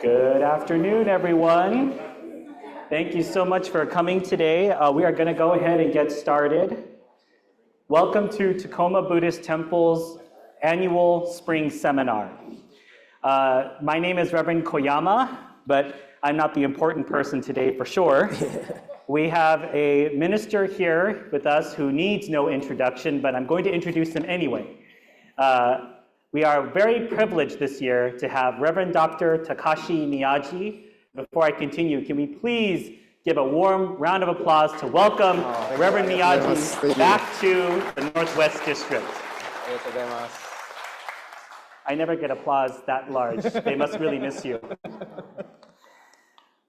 Good afternoon, everyone. Thank you so much for coming today. We are going to go ahead and get started. Welcome to Tacoma Buddhist Temple's annual spring seminar. My name is Reverend Koyama, but I'm not the important person today for sure. We have a minister here with us who needs no introduction, but I'm going to introduce him anyway. We are very privileged this year to have Reverend Dr. Takashi Miyaji. Before I continue, can we please give a warm round of applause to welcome Reverend Miyaji back to the Northwest District. I never get applause that large. They must really miss you.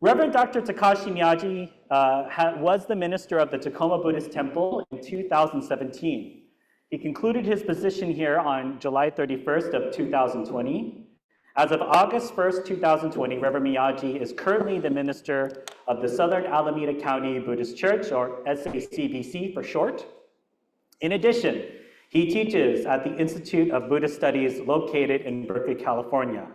Reverend Dr. Takashi Miyaji was the minister of the Tacoma Buddhist Temple in 2017. He concluded his position here on July 31st of 2020. As of August 1st, 2020, Reverend Miyaji is currently the minister of the Southern Alameda County Buddhist Church, or SACBC for short. In addition, he teaches at the Institute of Buddhist Studies located in Berkeley, California.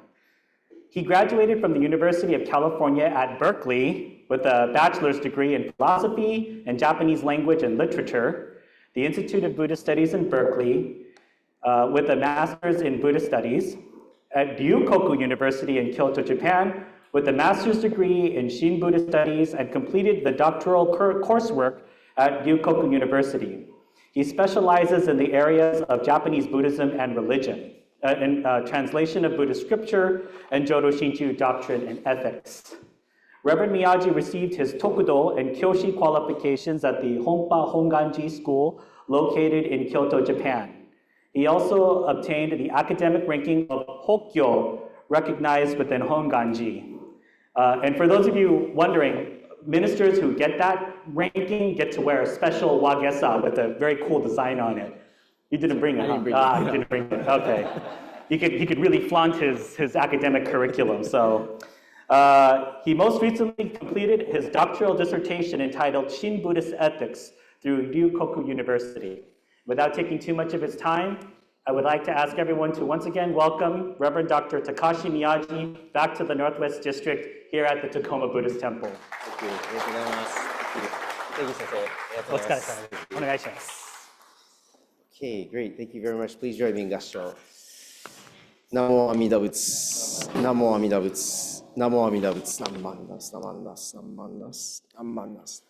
He graduated from the University of California at Berkeley with a bachelor's degree in philosophy and Japanese language and literature, the Institute of Buddhist Studies in Berkeley with a master's in Buddhist Studies, at Ryukoku University in Kyoto, Japan, with a master's degree in Shin Buddhist Studies and completed the doctoral coursework at Ryukoku University. He specializes in the areas of Japanese Buddhism and religion, in translation of Buddhist scripture, and Jodo Shinshu doctrine and ethics. Reverend Miyaji received his Tokudo and Kyoshi qualifications at the Honpa Honganji School located in Kyoto, Japan. He also obtained the academic ranking of Hokkyo, recognized within Honganji. And for those of you wondering, ministers who get that ranking get to wear a special wagesa with a very cool design on it. You didn't bring it, huh? You didn't bring it, okay. He could really flaunt his academic curriculum, so. He most recently completed his doctoral dissertation entitled Shin Buddhist Ethics through Ryukoku University. Without taking too much of his time, I would like to ask everyone to once again welcome Reverend Dr. Takashi Miyaji back to the Northwest District here at the Tacoma Buddhist Temple. Thank you. Thank you. Okay, great. Thank you very much. Please join me in Gassho. Namo Amida Butsu. Namo Amida Butsu. Namo Amida Butsu. Namandas, Namandas, Namandas, Namandas.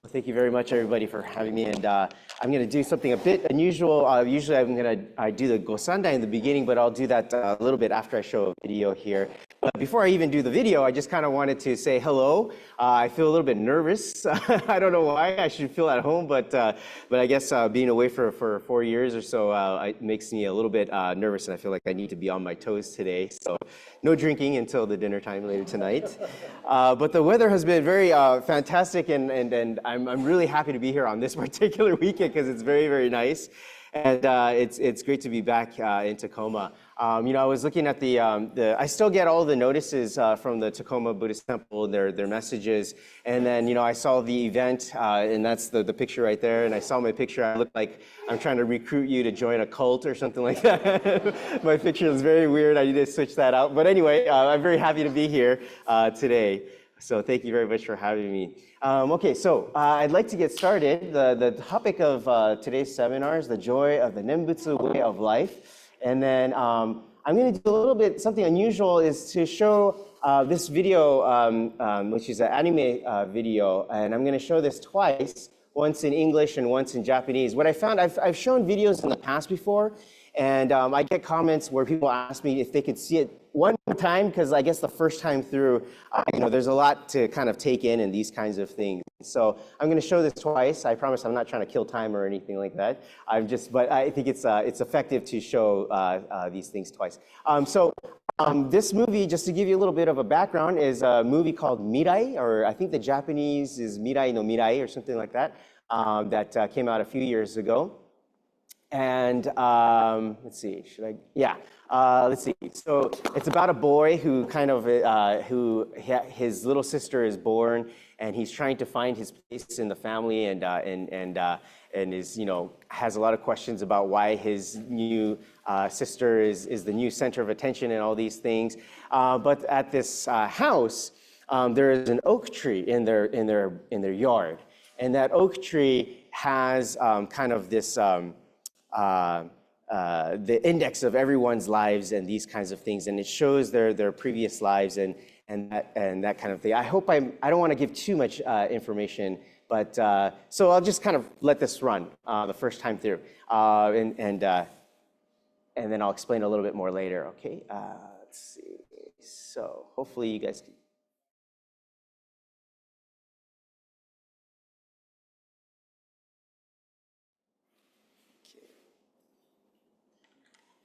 Well, thank you very much, everybody, for having me. And I'm going to do something a bit unusual. Usually I do the Gosandai in the beginning, but I'll do that a little bit after I show a video here. But before I even do the video, I just kind of wanted to say hello. I feel a little bit nervous. I don't know why. I should feel at home, but I guess being away for 4 years or so it makes me a little bit nervous, and I feel like I need to be on my toes today. So no drinking until the dinner time later tonight. But the weather has been very fantastic, and I'm really happy to be here on this particular weekend because it's very, very nice. And it's great to be back in Tacoma. I was looking at I still get all the notices from the Tacoma Buddhist Temple, their messages. And then, I saw the event, and that's the picture right there. And I saw my picture. I look like I'm trying to recruit you to join a cult or something like that. My picture is very weird. I need to switch that out. But anyway, I'm very happy to be here today. So thank you very much for having me. Okay, so I'd like to get started. The topic of today's seminar is the joy of the Nembutsu way of life. And then I'm going to do a little bit, something unusual is to show this video, which is an anime video. And I'm going to show this twice, once in English and once in Japanese. What I found, I've shown videos in the past before, and I get comments where people ask me if they could see it one more time, because I guess the first time through, there's a lot to kind of take in these kinds of things. So I'm going to show this twice. I promise I'm not trying to kill time or anything like that. But I think it's effective to show these things twice. This movie, just to give you a little bit of a background, is a movie called Mirai, or I think the Japanese is Mirai no Mirai or something like that, that came out a few years ago. And let's see, let's see. So it's about a boy who his little sister is born, and he's trying to find his place in the family, and is has a lot of questions about why his new sister is the new center of attention and all these things. But at this house, there is an oak tree in their yard, and that oak tree has kind of this the index of everyone's lives and these kinds of things, and it shows their previous lives and that kind of thing. I hope I don't want to give too much information, but so I'll just kind of let this run the first time through, and then I'll explain a little bit more later. Okay, let's see. So hopefully you guys can.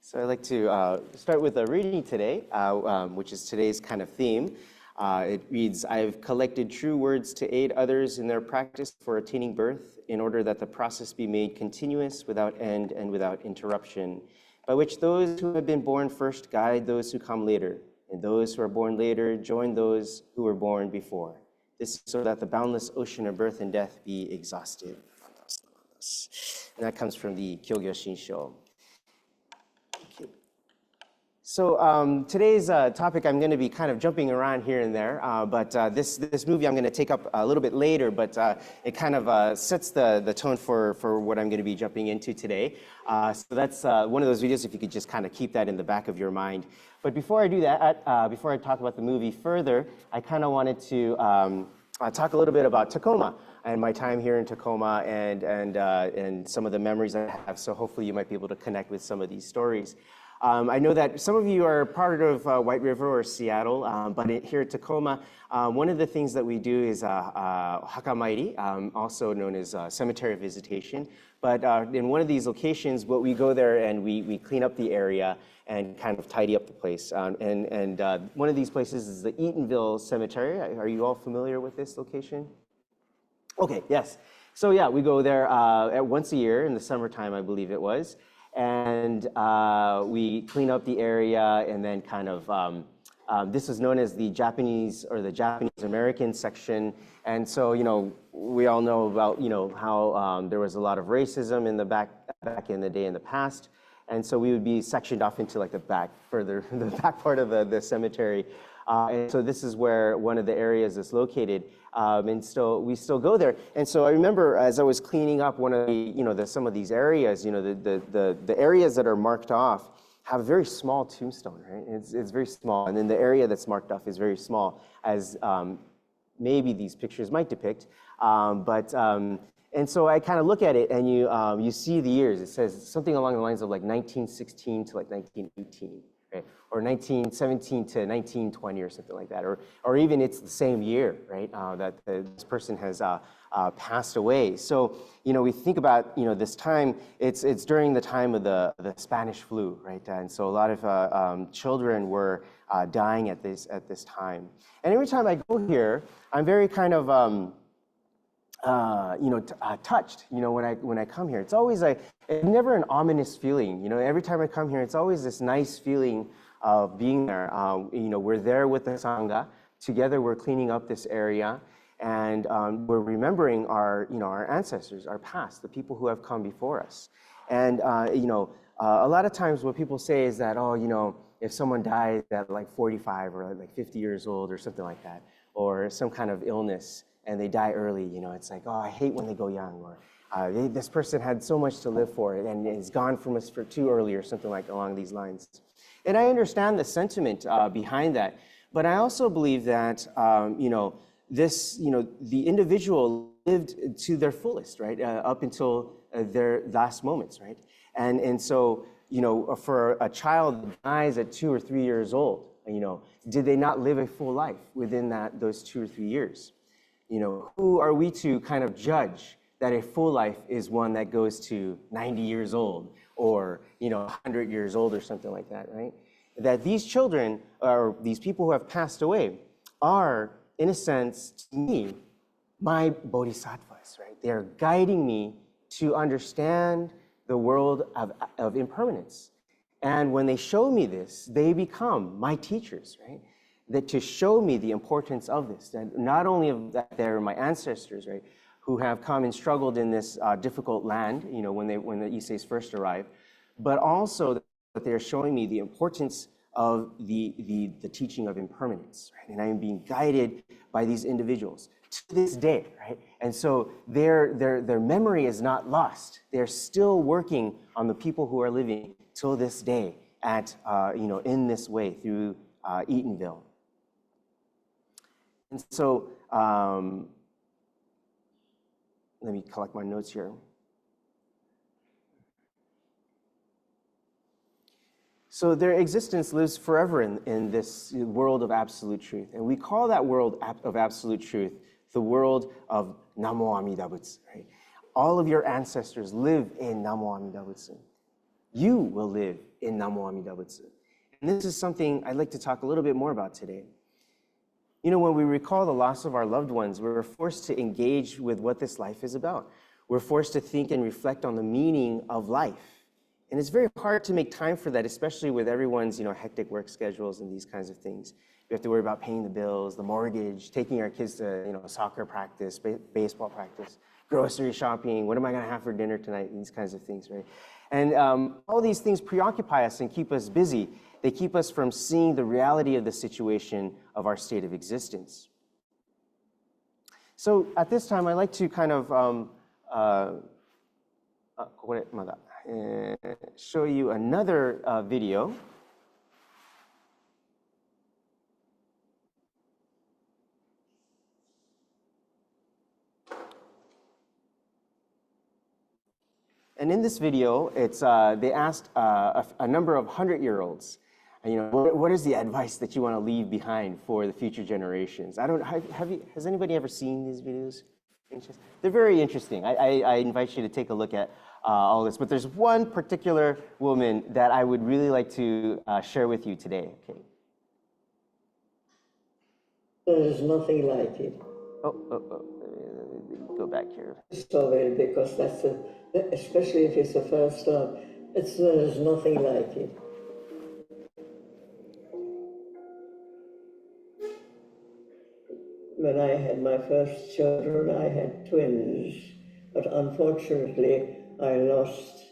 So I'd like to start with a reading today, which is today's kind of theme. It reads, "I've collected true words to aid others in their practice for attaining birth, in order that the process be made continuous, without end, and without interruption, by which those who have been born first guide those who come later, and those who are born later join those who were born before. This is so that the boundless ocean of birth and death be exhausted." And that comes from the Kyogyo Shinsho. So today's topic, I'm going to be kind of jumping around here and there, but this movie I'm going to take up a little bit later, but it kind of sets the tone for what I'm going to be jumping into today. So that's one of those videos, if you could just kind of keep that in the back of your mind. But before I do that, before I talk about the movie further, I kind of wanted to talk a little bit about Tacoma and my time here in Tacoma and some of the memories I have. So hopefully you might be able to connect with some of these stories. I know that some of you are part of White River or Seattle, but here at Tacoma, one of the things that we do is hakamairi, also known as cemetery visitation. But in one of these locations, we go there and we clean up the area and kind of tidy up the place. And one of these places is the Eatonville Cemetery. Are you all familiar with this location? Okay, yes. So yeah, we go there once a year in the summertime, I believe it was. And we clean up the area, and then kind of this is known as the Japanese or the Japanese American section. And so, we all know about, how there was a lot of racism in the back in the day in the past. And so we would be sectioned off into like the back part of the cemetery. And so this is where one of the areas is located, and so we still go there. And so I remember as I was cleaning up one of the, some of these areas, the areas that are marked off have a very small tombstone, right? It's very small, and then the area that's marked off is very small, as maybe these pictures might depict. And so I kind of look at it, and you see the years. It says something along the lines of like 1916 to like 1918. Right? Or 1917 to 1920 or something like that, or even it's the same year, right? That this person has passed away. So we think about this time. It's during the time of the Spanish flu, right? And so a lot of children were dying at this time. And every time I go here, I'm very kind of touched. When I come here, it's always it's never an ominous feeling. Every time I come here, it's always this nice feeling of being there. We're there with the Sangha. Together, we're cleaning up this area, and we're remembering our ancestors, our past, the people who have come before us. And a lot of times what people say is that, if someone dies at like 45 or like 50 years old or something like that, or some kind of illness, and they die early, it's like, oh, I hate when they go young, or this person had so much to live for and is gone from us for too early, or something like along these lines. And I understand the sentiment behind that, but I also believe that the individual lived to their fullest, right, up until their last moments, right, and so for a child that dies at 2 or 3 years old, did they not live a full life within those 2 or 3 years? Who are we to kind of judge that a full life is one that goes to 90 years old or 100 years old or something like that, right? That these children or these people who have passed away are, in a sense, to me, my bodhisattvas, right? They are guiding me to understand the world of impermanence. And when they show me this, they become my teachers, right? That to show me the importance of this, that not only of that they're my ancestors, right, who have come and struggled in this difficult land, when the Iseis first arrived, but also that they're showing me the importance of the teaching of impermanence, right? And I am being guided by these individuals to this day, right? And so their memory is not lost. They're still working on the people who are living till this day at, in this way through Eatonville. And so, let me collect my notes here. So their existence lives forever in this world of absolute truth. And we call that world of absolute truth the world of Namo Amida Butsu, right? All of your ancestors live in Namo Amida Butsu. You will live in Namo Amida Butsu. And this is something I'd like to talk a little bit more about today. You know, when we recall the loss of our loved ones, we're forced to engage with what this life is about. We're forced to think and reflect on the meaning of life. And it's very hard to make time for that, especially with everyone's, hectic work schedules and these kinds of things. We have to worry about paying the bills, the mortgage, taking our kids to, soccer practice, baseball practice, grocery shopping, what am I gonna have for dinner tonight, these kinds of things, right? And all these things preoccupy us and keep us busy. They keep us from seeing the reality of the situation of our state of existence. So at this time, I'd like to kind of show you another video. And in this video, it's they asked a number of 100-year-olds, what is the advice that you want to leave behind for the future generations? Has anybody ever seen these videos? They're very interesting. I invite you to take a look at all this. But there's one particular woman that I would really like to share with you today. Okay. There's nothing like it. Go back here. Story, because that's especially if it's the first time, there's nothing like it. When I had my first children, I had twins, but unfortunately, I lost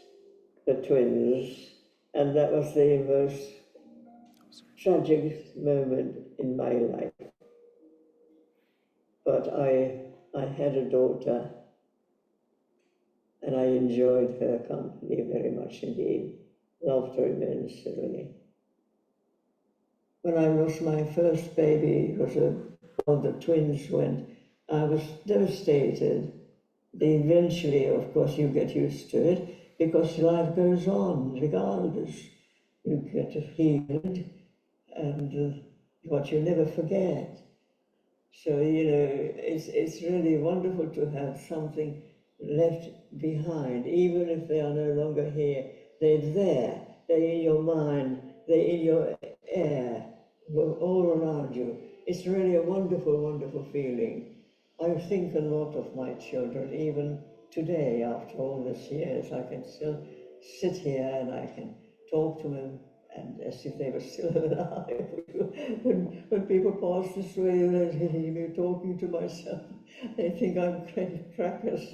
the twins, and that was the most tragic moment in my life. But I had a daughter, and I enjoyed her company very much indeed. Loved her immensely. When I lost my first baby, it was all the twins went, I was devastated. Eventually, of course, you get used to it because life goes on regardless. You get healed, and what you never forget. So, it's really wonderful to have something left behind, even if they are no longer here. They're there, they're in your mind, they're in your air, all around you. It's really a wonderful, wonderful feeling. I think a lot of my children, even today, after all these years, I can still sit here and I can talk to them and as if they were still alive. When people pass this way, they hear me talking to myself. They think I'm crackers.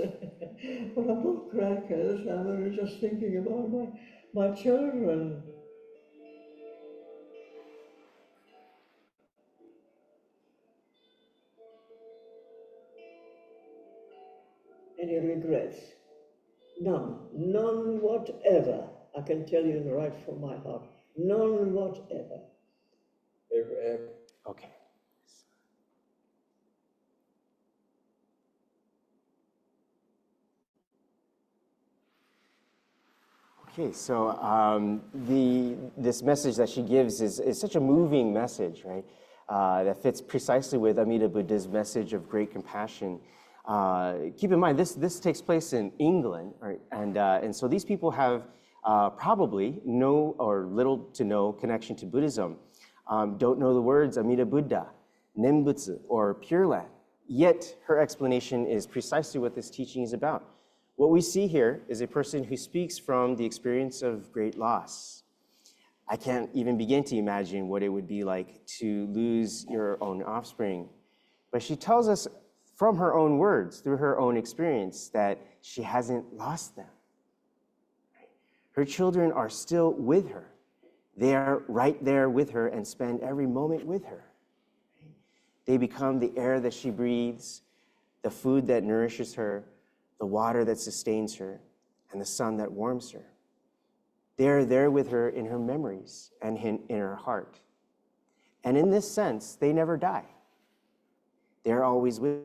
But I'm not crackers. I'm only just thinking about my children. Any regrets? None. None whatever. I can tell you right from my heart. None whatever. Ever. Okay. Okay, so this message that she gives is such a moving message, right? That fits precisely with Amida Buddha's message of great compassion. Keep in mind, this takes place in England, right? And so these people have probably no or little to no connection to Buddhism, don't know the words Amida Buddha, Nembutsu, or Pure Land. Yet her explanation is precisely what this teaching is about. What we see here is a person who speaks from the experience of great loss. I can't even begin to imagine what it would be like to lose your own offspring. But she tells us from her own words, through her own experience, that she hasn't lost them. Her children are still with her. They are right there with her and spend every moment with her. They become the air that she breathes, the food that nourishes her, the water that sustains her, and the sun that warms her. They are there with her in her memories and in her heart. And in this sense, they never die. They're always with her.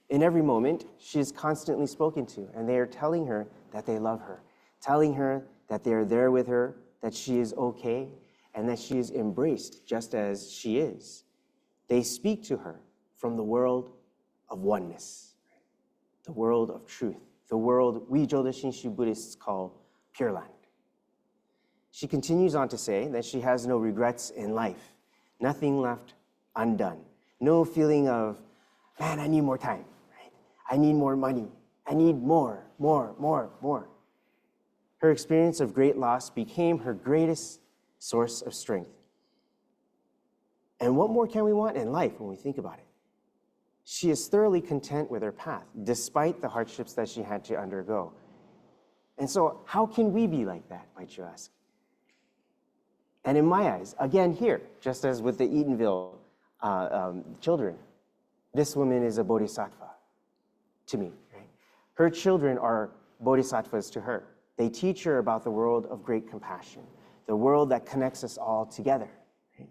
In every moment, she is constantly spoken to, and they are telling her that they love her, telling her that they are there with her, that she is okay, and that she is embraced just as she is. They speak to her from the world of oneness, the world of truth, the world we Jodo Shinshu Buddhists call Pure Land. She continues on to say that she has no regrets in life, nothing left undone, no feeling of, man, I need more time, right? I need more money, I need more. Her experience of great loss became her greatest source of strength. And what more can we want in life when we think about it? She is thoroughly content with her path, despite the hardships that she had to undergo. And so how can we be like that, might you ask? And in my eyes, again here, just as with the Eatonville children, this woman is a bodhisattva to me. Right? Her children are bodhisattvas to her. They teach her about the world of great compassion, the world that connects us all together. Right?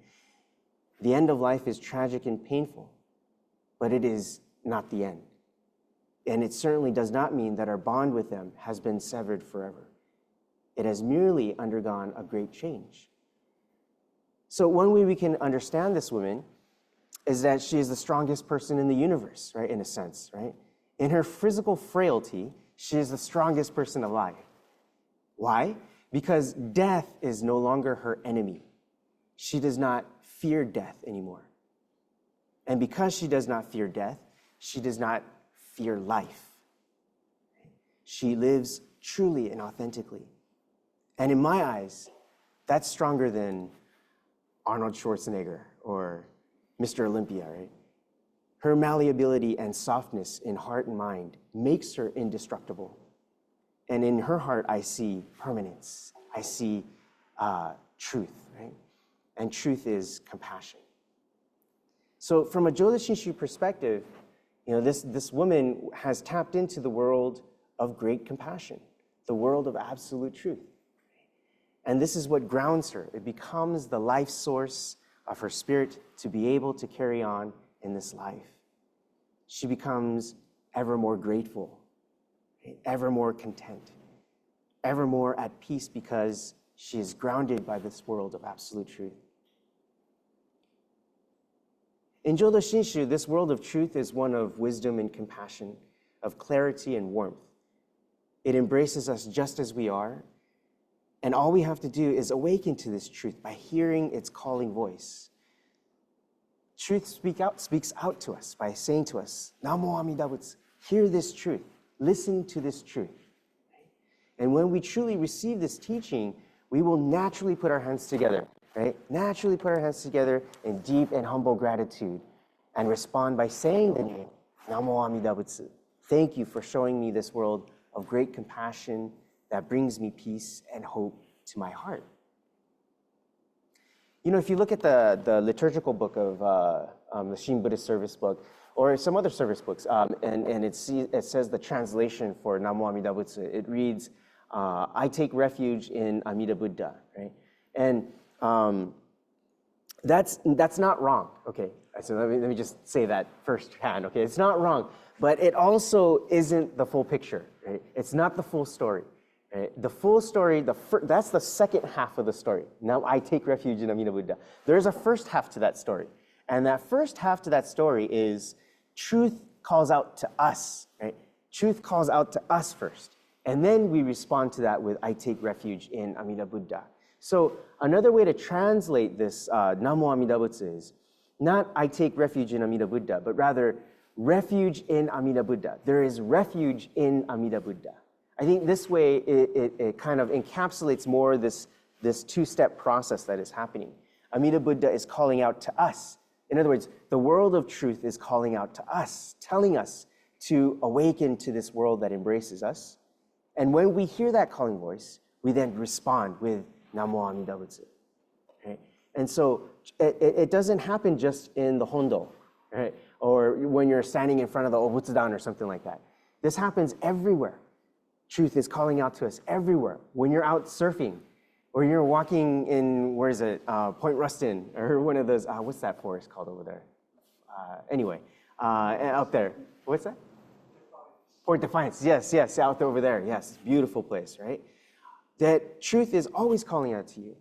The end of life is tragic and painful, but it is not the end. And it certainly does not mean that our bond with them has been severed forever. It has merely undergone a great change. So one way we can understand this woman is that she is the strongest person in the universe, right, in a sense, right? In her physical frailty, she is the strongest person alive. Why? Because death is no longer her enemy. She does not fear death anymore. And because she does not fear death, she does not fear life. She lives truly and authentically. And in my eyes, that's stronger than Arnold Schwarzenegger or Mr. Olympia, right? Her malleability and softness in heart and mind makes her indestructible. And in her heart, I see permanence. I see truth, right? And truth is compassion. So from a Jodo Shinshu perspective, this woman has tapped into the world of great compassion, the world of absolute truth. And this is what grounds her. It becomes the life source of her spirit to be able to carry on in this life. She becomes ever more grateful, ever more content, ever more at peace because she is grounded by this world of absolute truth. In Jodo Shinshu, this world of truth is one of wisdom and compassion, of clarity and warmth. It embraces us just as we are, and all we have to do is awaken to this truth by hearing its calling voice. Truth speaks out to us by saying to us, Namo Amida Butsu, hear this truth, listen to this truth. And when we truly receive this teaching, we will naturally put our hands together, right? Naturally put our hands together in deep and humble gratitude and respond by saying the name, Namo Amida Butsu. Thank you for showing me this world of great compassion that brings me peace and hope to my heart. If you look at the liturgical book of the Shin Buddhist service book, or some other service books, and it says the translation for Namo Amida Butsu, it reads, I take refuge in Amida Buddha, right? And that's not wrong, okay? So let me just say that firsthand, okay? It's not wrong, but it also isn't the full picture, right? It's not the full story. Right? The full story, that's the second half of the story. Now I take refuge in Amida Buddha. There's a first half to that story. And that first half to that story is truth calls out to us, right? Truth calls out to us first. And then we respond to that with I take refuge in Amida Buddha. So another way to translate this Namo Amida Butsu is not I take refuge in Amida Buddha, but rather refuge in Amida Buddha. There is refuge in Amida Buddha. I think this way it kind of encapsulates more this two-step process that is happening. Amida Buddha is calling out to us. In other words, the world of truth is calling out to us, telling us to awaken to this world that embraces us. And when we hear that calling voice, we then respond with Namo Amida Butsu. Right? And so it doesn't happen just in the Hondo, right? Or when you're standing in front of the Obutsudan or something like that. This happens everywhere. Truth is calling out to us everywhere. When you're out surfing, or you're walking in, where is it, Point Ruston, or one of those, what's that forest called over there? Anyway, up there, what's that? Port Defiance, yes, out over there, yes, beautiful place, right? That truth is always calling out to you.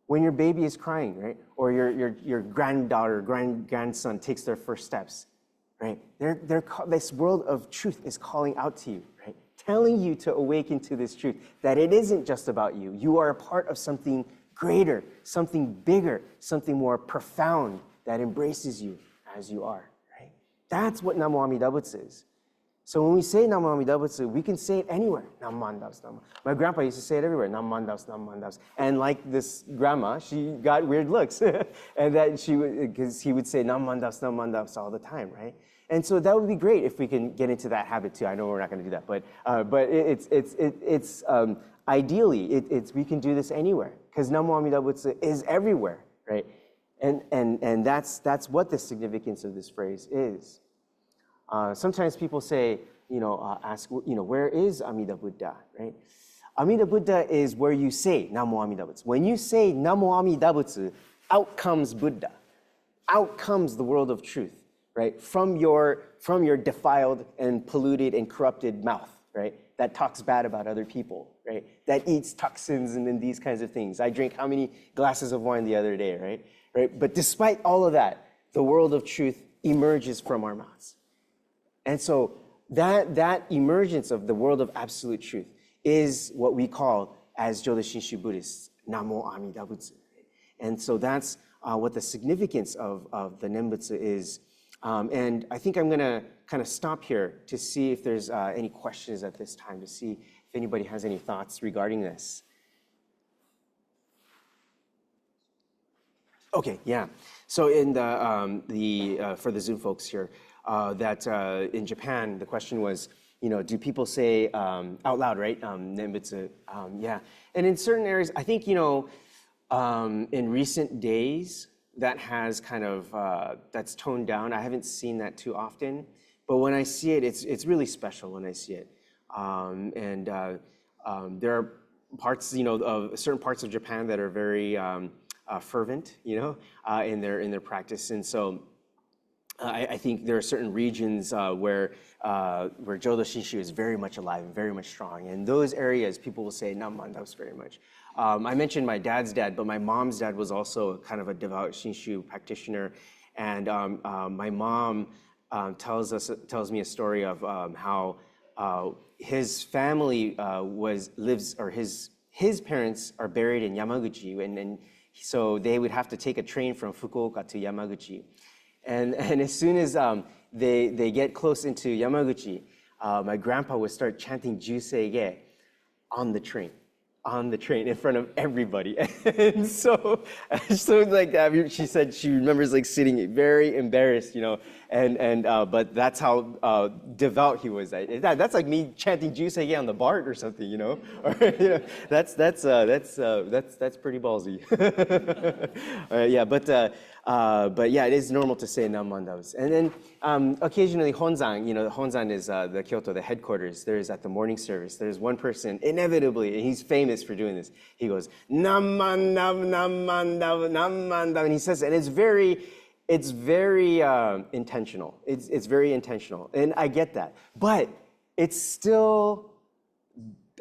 When your baby is crying, right? Or your granddaughter, grandson takes their first steps, right? This world of truth is calling out to you, right? Telling you to awaken to this truth, that it isn't just about you. You are a part of something greater, something bigger, something more profound that embraces you as you are, right? That's what Namo Amida Butsu is. So when we say Namo Amida Butsu, we can say it anywhere. Nam Mandaus, Nam. My grandpa used to say it everywhere. Nam Mandaus, Nam Mandaus. And like this grandma, she got weird looks, and that because he would say Nam Mandaus all the time, right? And so that would be great if we can get into that habit too. I know we're not going to do that, but it's ideally we can do this anywhere because Namo Amida Butsu is everywhere, right? And that's what the significance of this phrase is. Sometimes people say, ask, where is Amida Buddha, right? Amida Buddha is where you say Namo Amida Butsu. When you say Namo Amida Butsu, out comes Buddha. Out comes the world of truth, right? From your defiled and polluted and corrupted mouth, right? That talks bad about other people, right? That eats toxins and then these kinds of things. I drank how many glasses of wine the other day, right? But despite all of that, the world of truth emerges from our mouths. And so that emergence of the world of absolute truth is what we call, as Jodo Shinshu Buddhists, Namo Amida Butsu. And so that's what the significance of the Nembutsu is. And I think I'm going to kind of stop here to see if there's any questions at this time, to see if anybody has any thoughts regarding this. Okay, yeah. So in for the Zoom folks here, that in Japan, the question was, do people say out loud, right? Nembutsu, yeah. And in certain areas, I think, in recent days, that has kind of, that's toned down. I haven't seen that too often, but when I see it, it's really special when I see it. There are parts, of certain parts of Japan that are very fervent, in their practice. And so I think there are certain regions where Jodo Shinshu is very much alive and very much strong. And those areas, people will say Nam Mandaus very much. I mentioned my dad's dad, but my mom's dad was also kind of a devout Shinshu practitioner. And my mom tells me a story of how his family his parents are buried in Yamaguchi, and so they would have to take a train from Fukuoka to Yamaguchi. And as soon as they get close into Yamaguchi, my grandpa would start chanting Juseige on the train in front of everybody. And so like she said she remembers like sitting very embarrassed, but that's how devout he was. That's like me chanting Juseige on the BART or something, or that's pretty ballsy. Yeah, but yeah, it is normal to say Nam Mandaus. And then occasionally Honzan, Honzan is the Kyoto, the headquarters. There's at the morning service, there's one person, inevitably, and he's famous for doing this. He goes, Nam Mandav, Nam Mandav, Nam Mandav. And he says, and it's very intentional. It's very intentional. And I get that. But it's still,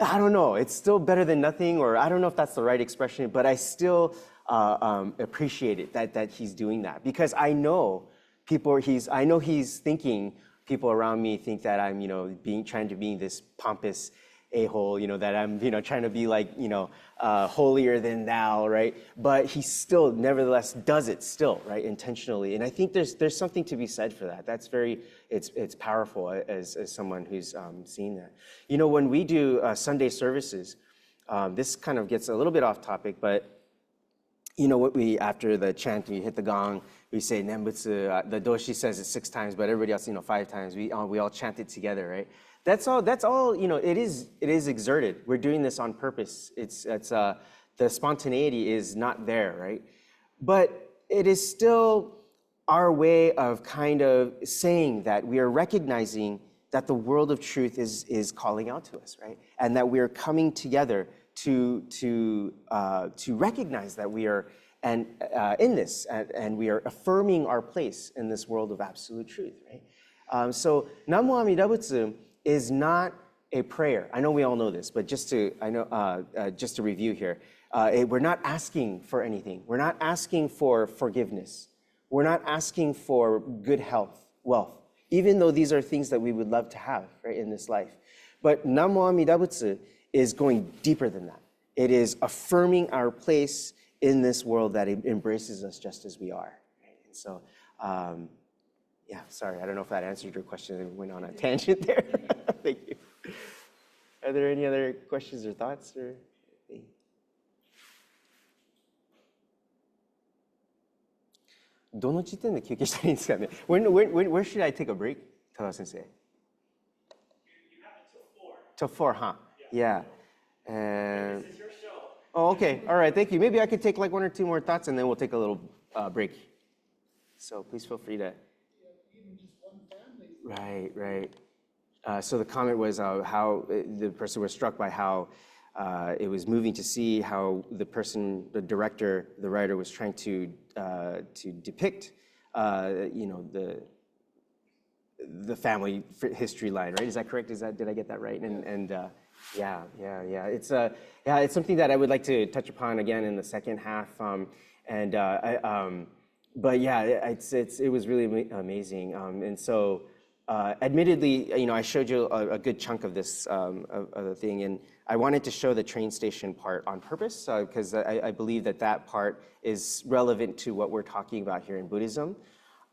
I don't know, it's still better than nothing, or I don't know if that's the right expression, but I still appreciate it that he's doing that, because I know he's thinking people around me think that I'm trying to be this pompous a-hole, that I'm trying to be like holier than thou, right? But he still nevertheless does it still, right, intentionally. And I think there's something to be said for that. That's it's powerful as someone who's seen that. When we do Sunday services, this kind of gets a little bit off topic, but you know what after the chant, we hit the gong, we say Nembutsu. The doshi says it 6 times, but everybody else, 5 times. We all chant it together, right? That's all. It is exerted. We're doing this on purpose. The spontaneity is not there, right? But it is still our way of kind of saying that we are recognizing that the world of truth is calling out to us, right? And that we are coming together to recognize that we are in this, and we are affirming our place in this world of absolute truth, right? So Namo Amida Butsu is not a prayer. I know we all know this, but just to review here, we're not asking for anything. We're not asking for forgiveness. We're not asking for good health, wealth, even though these are things that we would love to have, right, in this life. But Namo Amida Butsu is going deeper than that. It is affirming our place in this world that embraces us just as we are. Right? And so, yeah, sorry, I don't know if that answered your question. I went on a tangent there. Thank you. Are there any other questions or thoughts? Or anything? どの時点で休憩したらいいんですかね? Where should I take a break, Takashi sensei? You have it Till 4, huh? Yeah. This is your show. Oh, okay. All right. Thank you. Maybe I could take like 1 or 2 more thoughts, and then we'll take a little break. So please feel free to. Even just one family. Right. So the comment was how the person was struck by how it was moving to see how the director, the writer, was trying to depict, the family history line, right? Is that correct? Did I get that right? And yeah. It's something that I would like to touch upon again in the second half. But yeah, it was really amazing. And so, admittedly, I showed you a good chunk of this of the thing, and I wanted to show the train station part on purpose because I believe that part is relevant to what we're talking about here in Buddhism.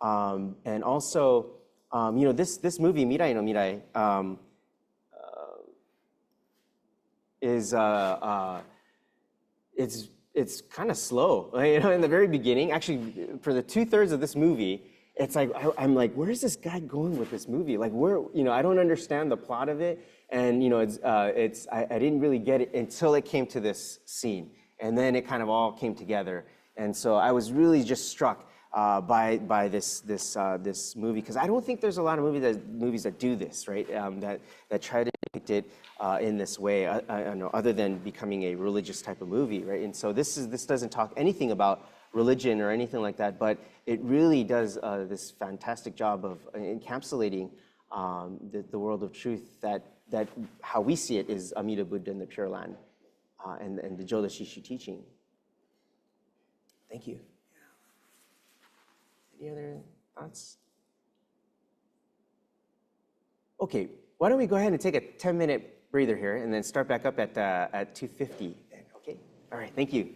And also, this movie Mirai no Mirai it's kind of slow. In the very beginning, actually, for the 2/3 of this movie, it's like I'm like, where is this guy going with this movie? Like, I don't understand the plot of it, and I didn't really get it until it came to this scene, and then it kind of all came together, and so I was really just struck by this movie, because I don't think there's a lot of movies that do this, right? That try to depict it in this way, other than becoming a religious type of movie, right? And so this doesn't talk anything about religion or anything like that, but it really does this fantastic job of encapsulating the world of truth that how we see it is Amida Buddha in the Pure Land, and the Jodo Shishu teaching. Thank you. Any other thoughts? Okay, why don't we go ahead and take a 10-minute breather here and then start back up at 2:50. Okay, all right, thank you.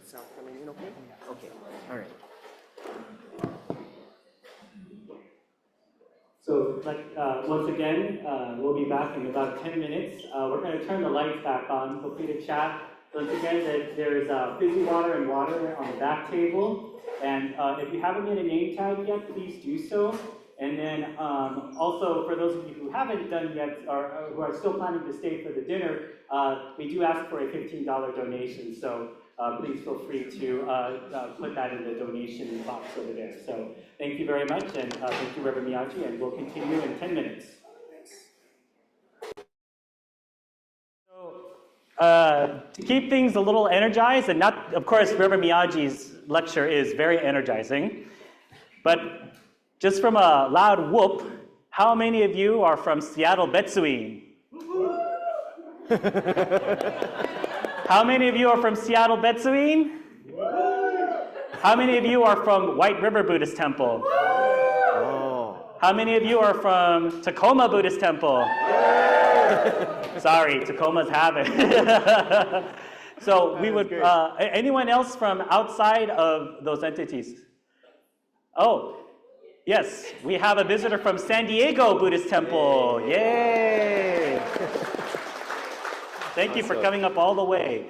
Sound coming in okay? Okay, all right. So, once again, we'll be back in about 10 minutes. We're going to turn the lights back on. Feel free to chat. Once again, there's fizzy water and water on the back table. And if you haven't made a name tag yet, please do so. And then also, for those of you who haven't done yet, or who are still planning to stay for the dinner, we do ask for a $15 donation. So please feel free to put that in the donation box over there. So thank you very much, and thank you, Reverend Miyaji, and we'll continue in 10 minutes. So to keep things a little energized, and not, of course, Reverend Miyaji's lecture is very energizing, but just from a loud whoop, how many of you are from Seattle Betsuin? How many of you are from Seattle Betsuin? How many of you are from White River Buddhist Temple? How many of you are from Tacoma Buddhist Temple? Sorry, Tacomas have it. So we would, anyone else from outside of those entities? Oh, yes, we have a visitor from San Diego Buddhist Temple. Yay! Thank you for coming up all the way.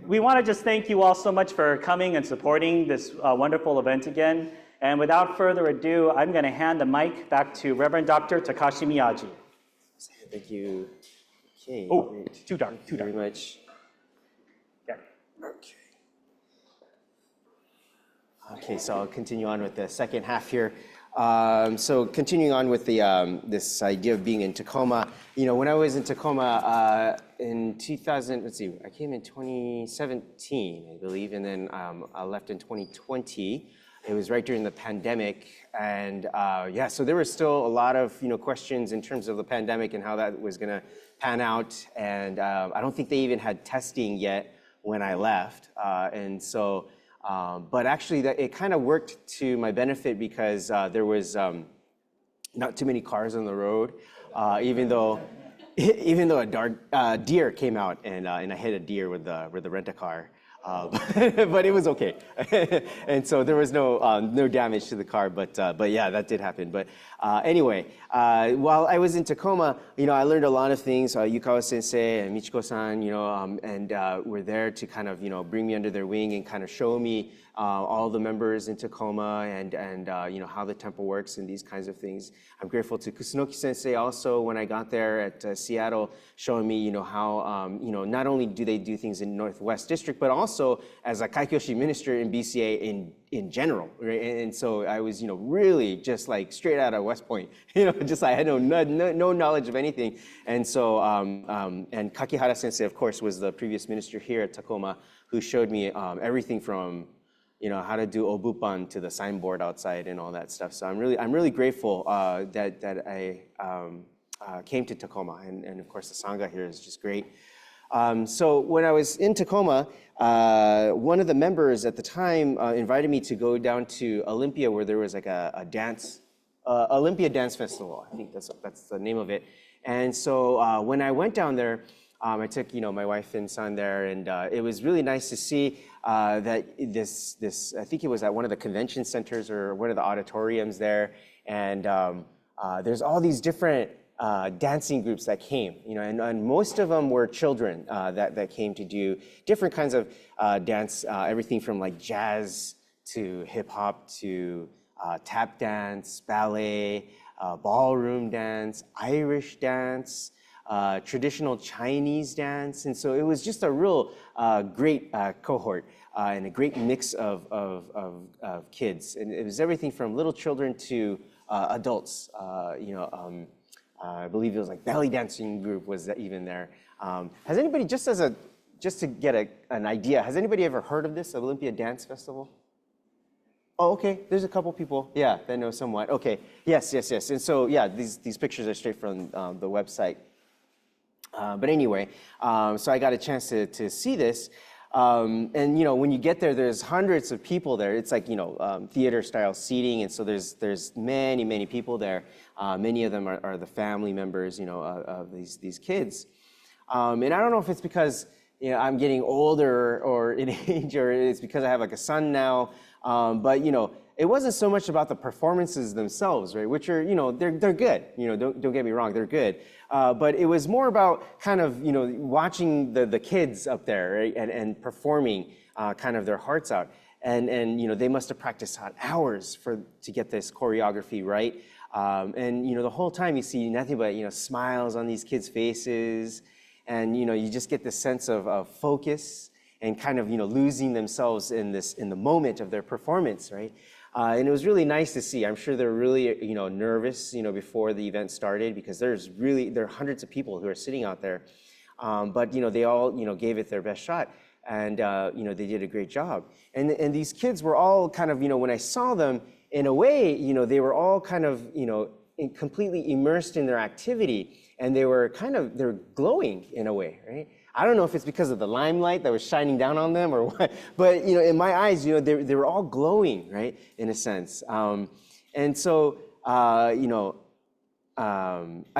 We want to just thank you all so much for coming and supporting this wonderful event again. And without further ado, I'm going to hand the mic back to Reverend Dr. Takashi Miyaji. Thank you. Okay. Oh, great. too dark, Thank too you dark. very much. Yeah. Okay. Okay, so I'll continue on with the second half here. So continuing on with the this idea of being in Tacoma, when I was in Tacoma in 2000, let's see, I came in 2017, I believe, and then I left in 2020. It was right during the pandemic, and yeah, so there were still a lot of questions in terms of the pandemic and how that was going to pan out, and I don't think they even had testing yet when I left, and so. But actually, it kind of worked to my benefit because there was not too many cars on the road, even though a deer came out and I hit a deer with the rent-a-car. But it was okay, and so there was no damage to the car. But yeah, that did happen. But anyway, while I was in Tacoma, I learned a lot of things. Yukawa Sensei and Michiko-san, and were there to kind of bring me under their wing and kind of show me all the members in Tacoma and how the temple works and these kinds of things. I'm grateful to Kusunoki Sensei also when I got there at Seattle, showing me how not only do they do things in Northwest District, but also as a Kaikyoshi minister in BCA in general, right? And so I was really just like straight out of West Point, just I had no knowledge of anything. And so and Kakihara Sensei, of course, was the previous minister here at Tacoma, who showed me everything from how to do obupan to the signboard outside and all that stuff. So I'm really grateful that I came to Tacoma, and of course the Sangha here is just great. So when I was in Tacoma, one of the members at the time invited me to go down to Olympia, where there was like a dance, Olympia Dance Festival. I think that's the name of it. And so when I went down there, I took my wife and son there, and it was really nice to see that this I think it was at one of the convention centers or one of the auditoriums there, and there's all these different dancing groups that came, and most of them were children that came to do different kinds of dance, everything from like jazz to hip hop to tap dance, ballet, ballroom dance, Irish dance, traditional Chinese dance. And so it was just a real great cohort and a great mix of kids. And it was everything from little children to adults. I believe it was like belly dancing group was even there. Has anybody, just to get an idea, has anybody ever heard of this Olympia Dance Festival? Oh, okay. There's a couple people, yeah, that know somewhat. Okay, yes. And so, yeah, these pictures are straight from the website. But anyway, so I got a chance to see this. And when you get there, there's hundreds of people there. It's like theater-style seating, and so there's many people there. Many of them are the family members, of these kids. And I don't know if it's because I'm getting older or in age, or it's because I have like a son now. But it wasn't so much about the performances themselves, right? Which are they're good. Don't get me wrong, they're good. But it was more about kind of watching the kids up there, right? and performing kind of their hearts out. And they must have practiced on hours to get this choreography right. And the whole time you see nothing but smiles on these kids' faces, and you just get this sense of focus and kind of losing themselves in the moment of their performance, right? And it was really nice to see. I'm sure they're really nervous before the event started, because there are hundreds of people who are sitting out there, but they all gave it their best shot, and they did a great job. And these kids were all kind of when I saw them, in a way they were all kind of completely immersed in their activity, and they're glowing in a way, right? I don't know if it's because of the limelight that was shining down on them or what, but in my eyes, they were all glowing, right, in a sense. And so, I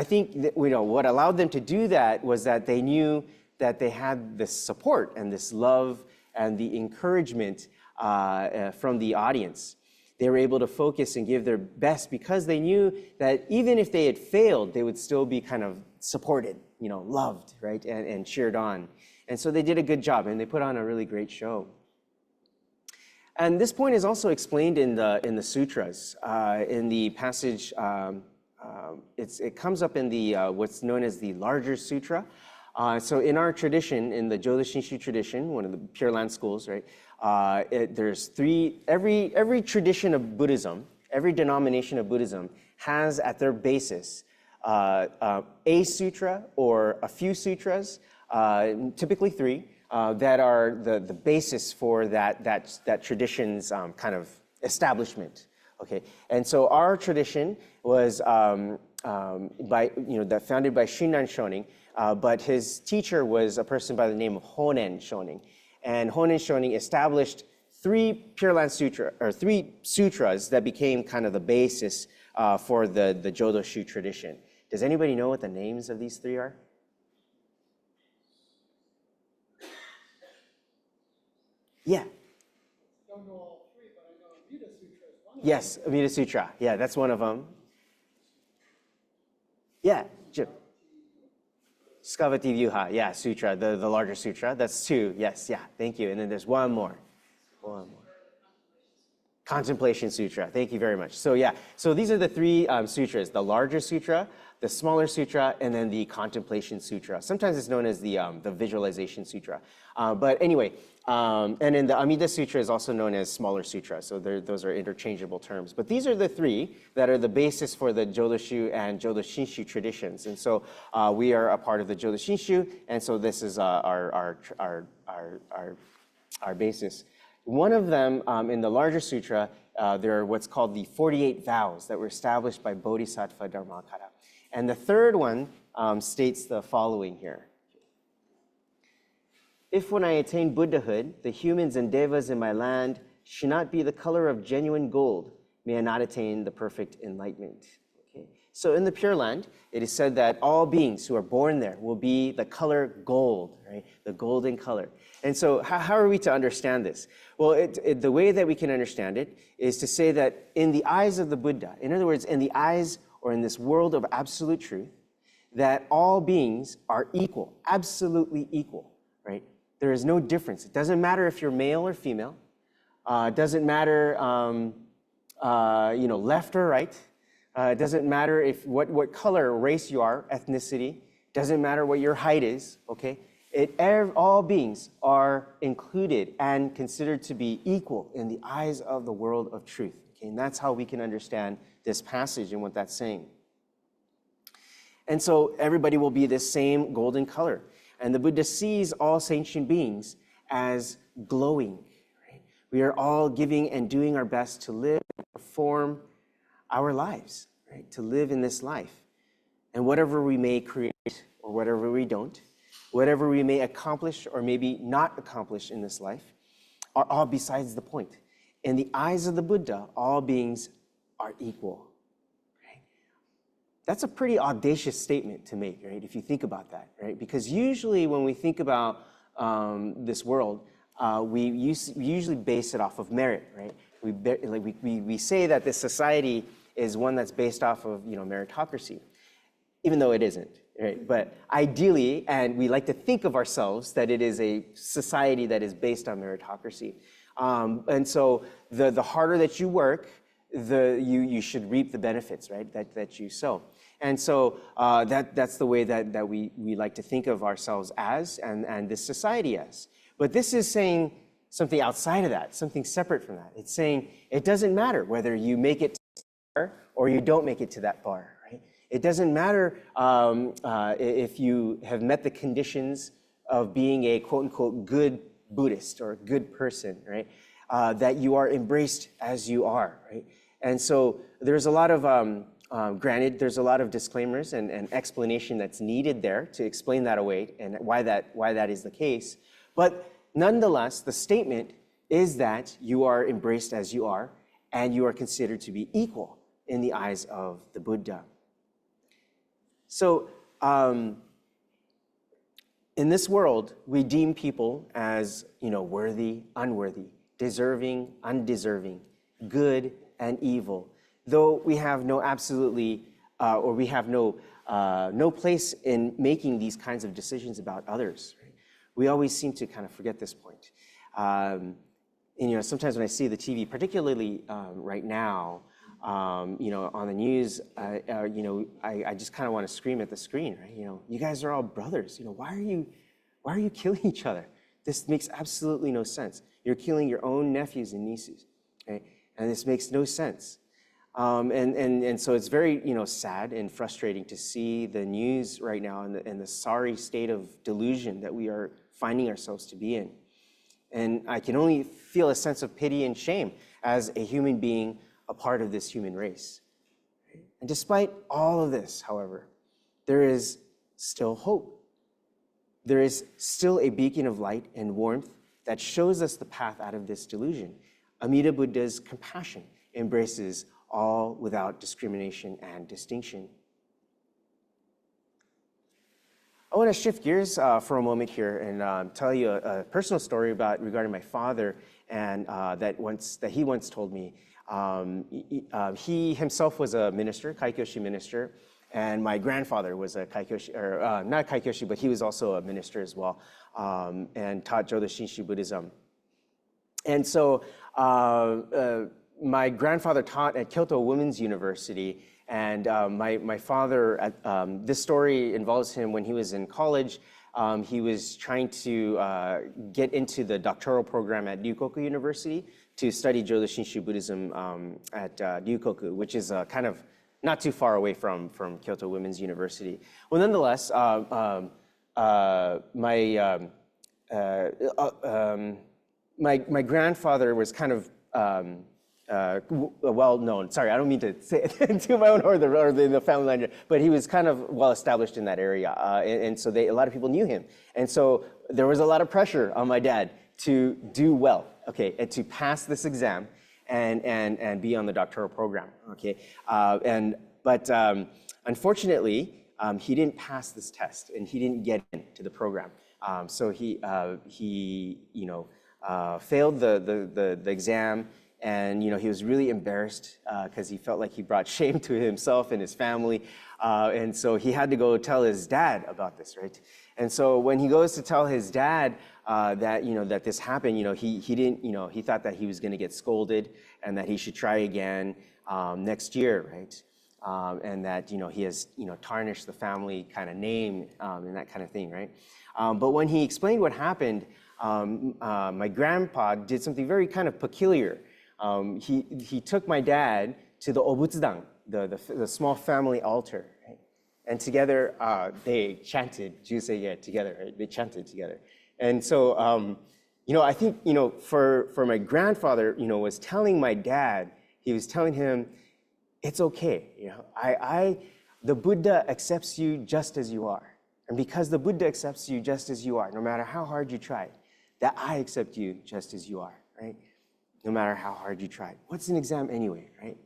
think that, what allowed them to do that was that they knew that they had this support and this love and the encouragement from the audience. They were able to focus and give their best because they knew that even if they had failed, they would still be kind of supported, loved, right, and cheered on. And so they did a good job, and they put on a really great show. And this point is also explained in the sutras. In the passage, it comes up in the what's known as the larger sutra. So in our tradition, in the Jodo Shinshu tradition, one of the Pure Land schools, right? There's every tradition of Buddhism, every denomination of Buddhism has at their basis a sutra or a few sutras, typically 3, that are the basis for that tradition's kind of establishment. Okay, and so our tradition was founded by Shinran Shonin, but his teacher was a person by the name of Honen Shonin, and Honen Shonin established 3 Pure Land Sutra, or 3 sutras that became kind of the basis for the Jodo Shu tradition. Does anybody know what the names of these 3 are? Yeah. Don't know all 3, but I know Amida Sutra is one of them. Yes, Amida Sutra. Yeah, that's one of them. Yeah, Jim. Skavati Vyuha. Yeah, Sutra, the larger sutra. That's 2. Yes, yeah. Thank you. And then there's one more. Contemplation Sutra. Thank you very much. So yeah, so these are the 3 sutras: the larger sutra, the smaller sutra, and then the Contemplation Sutra. Sometimes it's known as the Visualization Sutra. But anyway, and then the Amida Sutra is also known as smaller sutra. So those are interchangeable terms. But these are the 3 that are the basis for the Jodo Shu and Jodo Shinshu traditions. And so we are a part of the Jodo Shinshu, and so this is our basis. One of them, in the larger sutra, there are what's called the 48 vows that were established by Bodhisattva Dharmakara. And the third one states the following here. If when I attain Buddhahood, the humans and devas in my land should not be the color of genuine gold, may I not attain the perfect enlightenment. Okay. So in the Pure Land, it is said that all beings who are born there will be the color gold, right? The golden color. And so how are we to understand this? Well, the way that we can understand it is to say that in the eyes of the Buddha, in other words, in the eyes or in this world of absolute truth, that all beings are equal, absolutely equal, right? There is no difference. It doesn't matter if you're male or female. It doesn't matter, left or right. It doesn't matter if what color or race you are, ethnicity. It doesn't matter what your height is, okay? All beings are included and considered to be equal in the eyes of the world of truth. Okay? And that's how we can understand this passage and what that's saying. And so everybody will be this same golden color. And the Buddha sees all sentient beings as glowing. Right? We are all giving and doing our best to live and perform our lives, right? To live in this life. And whatever we may create or whatever we don't, whatever we may accomplish or maybe not accomplish in this life, are all besides the point. In the eyes of the Buddha, all beings are equal. Right? That's a pretty audacious statement to make, right? If you think about that, right? Because usually when we think about this world, we usually base it off of merit, right? We say that this society is one that's based off of meritocracy, even though it isn't. Right? But ideally, and we like to think of ourselves that it is a society that is based on meritocracy. And so the harder that you work, you should reap the benefits, right? That you sow. And so that's the way that we like to think of ourselves as and this society as. But this is saying something outside of that, something separate from that. It's saying it doesn't matter whether you make it to that bar or you don't make it to that bar. It doesn't matter if you have met the conditions of being a quote-unquote good Buddhist or a good person, right? That you are embraced as you are, right? And so there's a lot of, granted, there's a lot of disclaimers and explanation that's needed there to explain that away and why that is the case. But nonetheless, the statement is that you are embraced as you are and you are considered to be equal in the eyes of the Buddha. So in this world, we deem people as, worthy, unworthy, deserving, undeserving, good and evil, though we have no absolutely, or we have no no place in making these kinds of decisions about others. Right? We always seem to kind of forget this point. And, sometimes when I see the TV, particularly right now, on the news, I just kind of want to scream at the screen, right? You guys are all brothers. Why are you killing each other? This makes absolutely no sense. You're killing your own nephews and nieces, okay? And this makes no sense. And so it's very, sad and frustrating to see the news right now and the sorry state of delusion that we are finding ourselves to be in. And I can only feel a sense of pity and shame as a human being, a part of this human race. And despite all of this, however, there is still hope. There is still a beacon of light and warmth that shows us the path out of this delusion. Amida Buddha's compassion embraces all without discrimination and distinction. I want to shift gears for a moment here and tell you a personal story regarding my father, and that he once told me. He himself was a minister, Kaikyoshi minister, and my grandfather was a Kaikyoshi, or not Kaikyoshi, but he was also a minister as well, and taught Jodo Shinshu Buddhism. And so my grandfather taught at Kyoto Women's University, and my father, this story involves him when he was in college. He was trying to get into the doctoral program at Ryukoku University to study Jodo Shinshu Buddhism at Ryukoku, which is kind of not too far away from Kyoto Women's University. Well, nonetheless, my grandfather was kind of well known. Sorry, I don't mean to say it to my own or the family line, but he was kind of well established in that area, and so a lot of people knew him, and so there was a lot of pressure on my dad to do well, okay, and to pass this exam and be on the doctoral program, okay, but unfortunately he didn't pass this test and he didn't get into the program, so he failed the exam. And he was really embarrassed because he felt like he brought shame to himself and his family, and so he had to go tell his dad about this, right? And so when he goes to tell his dad that this happened, he didn't, he thought that he was going to get scolded and that he should try again next year, right? And that he has tarnished the family kind of name and that kind of thing, right? But when he explained what happened, my grandpa did something very kind of peculiar. He took my dad to the Obutsudan, the small family altar, right? And together they chanted Jusei together, right? They chanted together. And so, I think, for my grandfather, was telling my dad, he was telling him, it's okay, the Buddha accepts you just as you are. And because the Buddha accepts you just as you are, no matter how hard you try, that I accept you just as you are, right? No matter how hard you try. What's an exam anyway, right?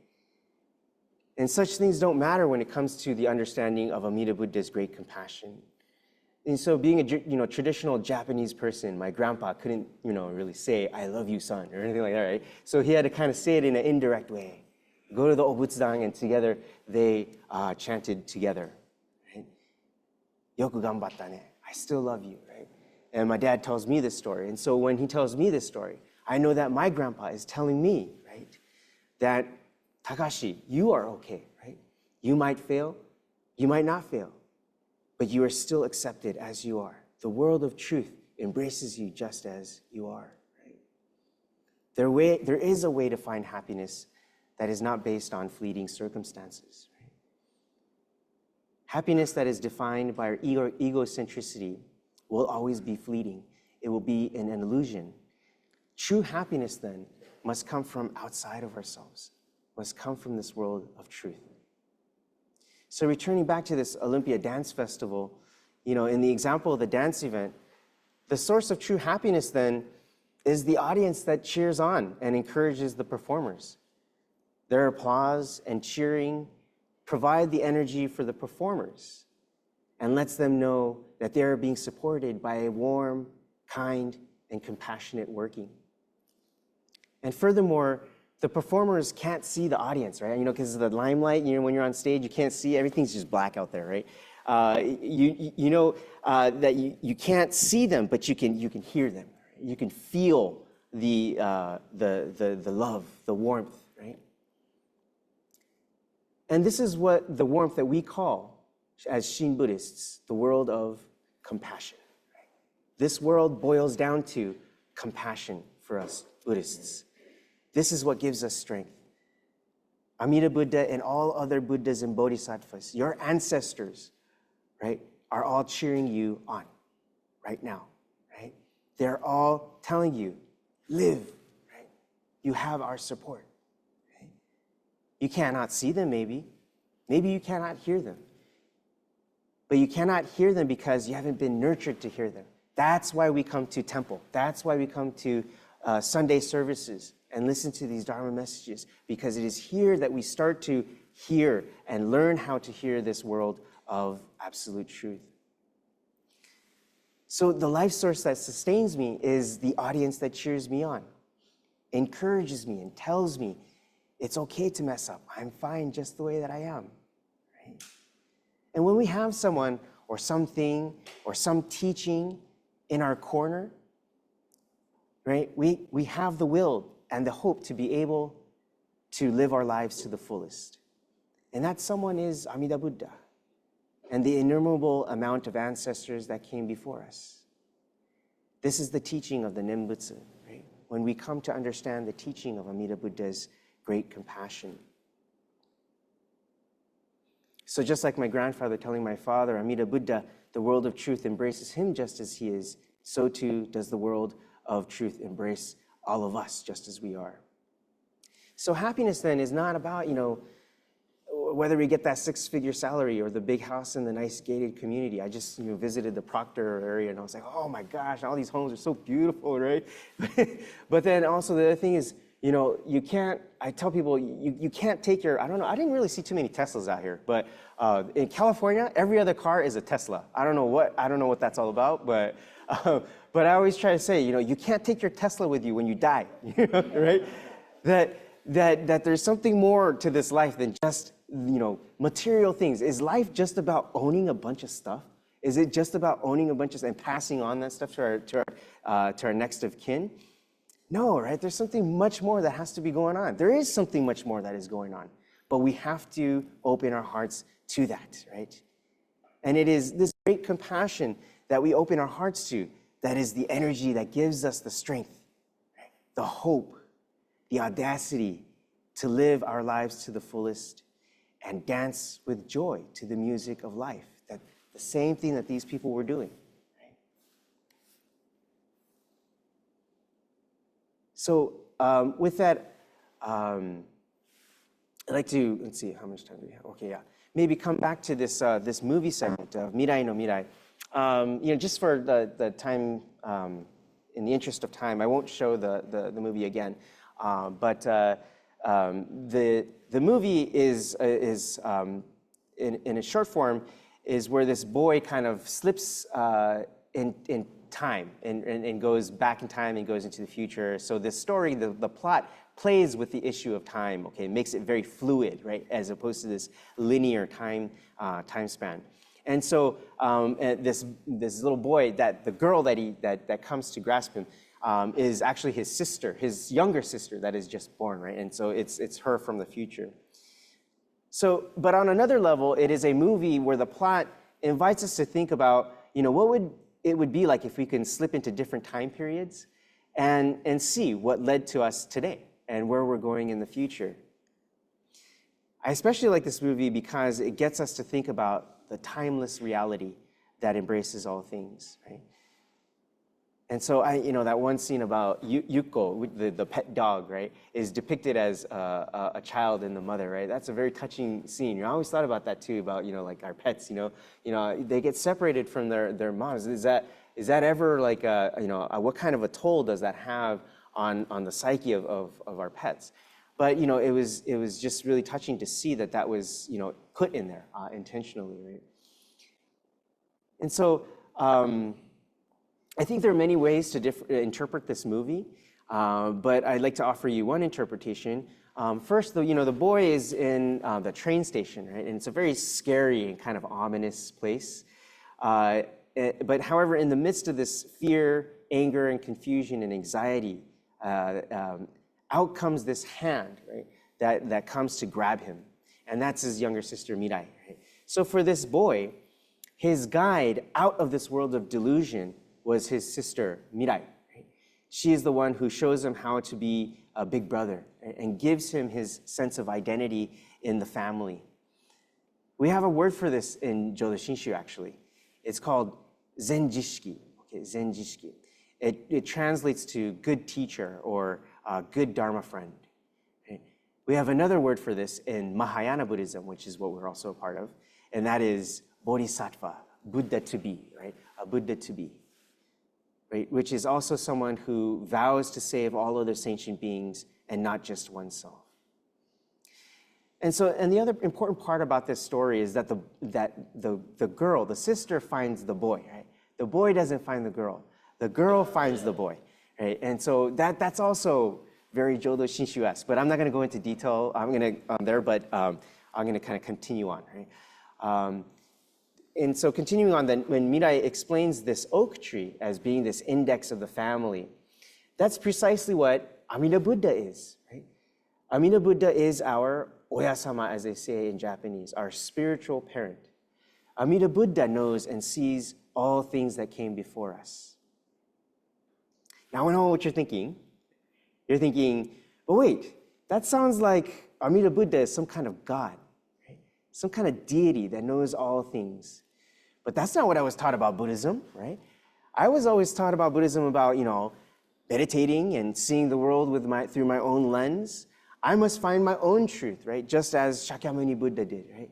And such things don't matter when it comes to the understanding of Amida Buddha's great compassion. And so being a traditional Japanese person, my grandpa couldn't, really say, I love you, son, or anything like that, right? So he had to kind of say it in an indirect way. Go to the Obutsudan, and together they chanted together, right? Yoku ganbatta ne. I still love you, right? And my dad tells me this story. And so when he tells me this story, I know that my grandpa is telling me, right, that Takashi, you are okay, right? You might fail, you might not fail, but you are still accepted as you are. The world of truth embraces you just as you are, right? There is a way to find happiness that is not based on fleeting circumstances, right? Happiness that is defined by our egocentricity will always be fleeting. It will be an illusion. True happiness, then, must come from outside of ourselves, must come from this world of truth. So returning back to this Olympia Dance Festival, in the example of the dance event, the source of true happiness, then, is the audience that cheers on and encourages the performers. Their applause and cheering provide the energy for the performers and lets them know that they are being supported by a warm, kind, and compassionate working. And furthermore, the performers can't see the audience, right? Because of the limelight, when you're on stage, you can't see, everything's just black out there, right? That you can't see them, but you can hear them. Right? You can feel the love, the warmth, right? And this is what the warmth that we call, as Shin Buddhists, the world of compassion. Right? This world boils down to compassion for us Buddhists. This is what gives us strength. Amida Buddha and all other Buddhas and Bodhisattvas, your ancestors, right, are all cheering you on right now, right? They're all telling you, live, right? You have our support. Right? You cannot see them, maybe. Maybe you cannot hear them. But you cannot hear them because you haven't been nurtured to hear them. That's why we come to temple. That's why we come to Sunday services and listen to these Dharma messages, because it is here that we start to hear and learn how to hear this world of absolute truth. So the life source that sustains me is the audience that cheers me on, encourages me and tells me it's okay to mess up. I'm fine just the way that I am. Right? And when we have someone or something or some teaching in our corner, right, we have the will and the hope to be able to live our lives to the fullest. And that someone is Amida Buddha and the innumerable amount of ancestors that came before us. This is the teaching of the Nembutsu, right? When we come to understand the teaching of Amida Buddha's great compassion. So just like my grandfather telling my father, Amida Buddha, the world of truth embraces him just as he is, so too does the world of truth embrace all of us just as we are. So happiness then is not about, whether we get that six-figure salary or the big house in the nice gated community. I just visited the Proctor area and I was like, oh my gosh, all these homes are so beautiful, right? But then also the other thing is, you can't, I tell people, you can't take your, I don't know, I didn't really see too many Teslas out here, but in California, every other car is a Tesla. I don't know what that's all about, but I always try to say, you can't take your Tesla with you when you die, right? That there's something more to this life than just, material things. Is life just about owning a bunch of stuff? Is it just about owning a bunch of stuff and passing on that stuff to our next of kin? No, right? There's something much more that has to be going on. There is something much more that is going on, but we have to open our hearts to that, right? And it is this great compassion that we open our hearts to that is the energy that gives us the strength, right? The hope, the audacity to live our lives to the fullest and dance with joy to the music of life. That the same thing that these people were doing. Right? So with that, I'd like to, let's see, how much time do we have? Okay, yeah. Maybe come back to this, this movie segment of Mirai no Mirai. Just for the time, in the interest of time, I won't show the movie again. But the movie is in a short form, is where this boy kind of slips in time and goes back in time and goes into the future. So this story, the plot plays with the issue of time, okay, makes it very fluid, right, as opposed to this linear time span. And so this little boy, the girl that comes to grasp him, is actually his sister, his younger sister that is just born, right? And so it's her from the future. So, but on another level, it is a movie where the plot invites us to think about, what it would be like if we can slip into different time periods and see what led to us today and where we're going in the future. I especially like this movie because it gets us to think about the timeless reality that embraces all things, right? And so that one scene about Yuko, the pet dog, right, is depicted as a child and the mother, right? That's a very touching scene. I always thought about that too, about like our pets, they get separated from their moms. Is that ever like what kind of a toll does that have on the psyche of our pets? But it was just really touching to see that was put in there intentionally, right? And so. I think there are many ways to interpret this movie. But I'd like to offer you one interpretation. First, the boy is in the train station, right? And it's a very scary and kind of ominous place. But however, in the midst of this fear, anger, and confusion and anxiety, out comes this hand, right? That comes to grab him. And that's his younger sister, Mirai. Right? So for this boy, his guide out of this world of delusion was his sister, Mirai. Right? She is the one who shows him how to be a big brother, right? And gives him his sense of identity in the family. We have a word for this in Jodo Shinshu, actually. It's called zenjishiki. Okay, zenjishiki. It translates to good teacher or good Dharma friend. Okay? We have another word for this in Mahayana Buddhism, which is what we're also a part of, and that is bodhisattva, Buddha to be, right? A Buddha to be, right? Which is also someone who vows to save all other sentient beings and not just oneself. And the other important part about this story is that the girl, the sister, finds the boy, right? The boy doesn't find the girl. The girl finds the boy, right? And so that's also very Jodo Shinshu-esque, but I'm not going to go into detail. I'm going to kind of continue on, right? And so continuing on, then, when Mirai explains this oak tree as being this index of the family, that's precisely what Amida Buddha is, right? Amida Buddha is our Oyasama, as they say in Japanese, our spiritual parent. Amida Buddha knows and sees all things that came before us. Now I know what you're thinking. You're thinking, but wait, that sounds like Amida Buddha is some kind of God, right? Some kind of deity that knows all things. But that's not what I was taught about Buddhism, right? I was always taught about Buddhism about, meditating and seeing the world through my own lens. I must find my own truth, right? Just as Shakyamuni Buddha did, right?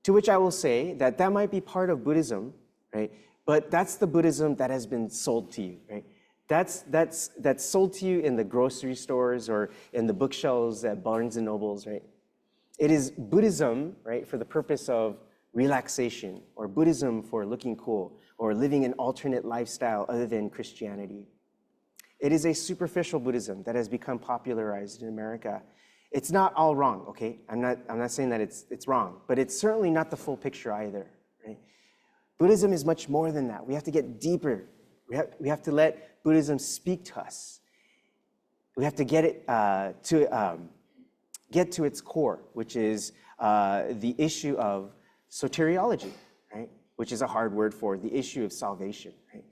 To which I will say that might be part of Buddhism, right? But that's the Buddhism that has been sold to you, right? That's sold to you in the grocery stores or in the bookshelves at Barnes and Nobles, right? It is Buddhism, right, for the purpose of relaxation, or Buddhism for looking cool, or living an alternate lifestyle other than Christianity. It is a superficial Buddhism that has become popularized in America. It's not all wrong, okay? I'm not saying that it's wrong, but it's certainly not the full picture either, right? Buddhism is much more than that. We have to get deeper. We have to let Buddhism speak to us. We have to get it get to its core, which is the issue of soteriology, right? Which is a hard word for the issue of salvation, right?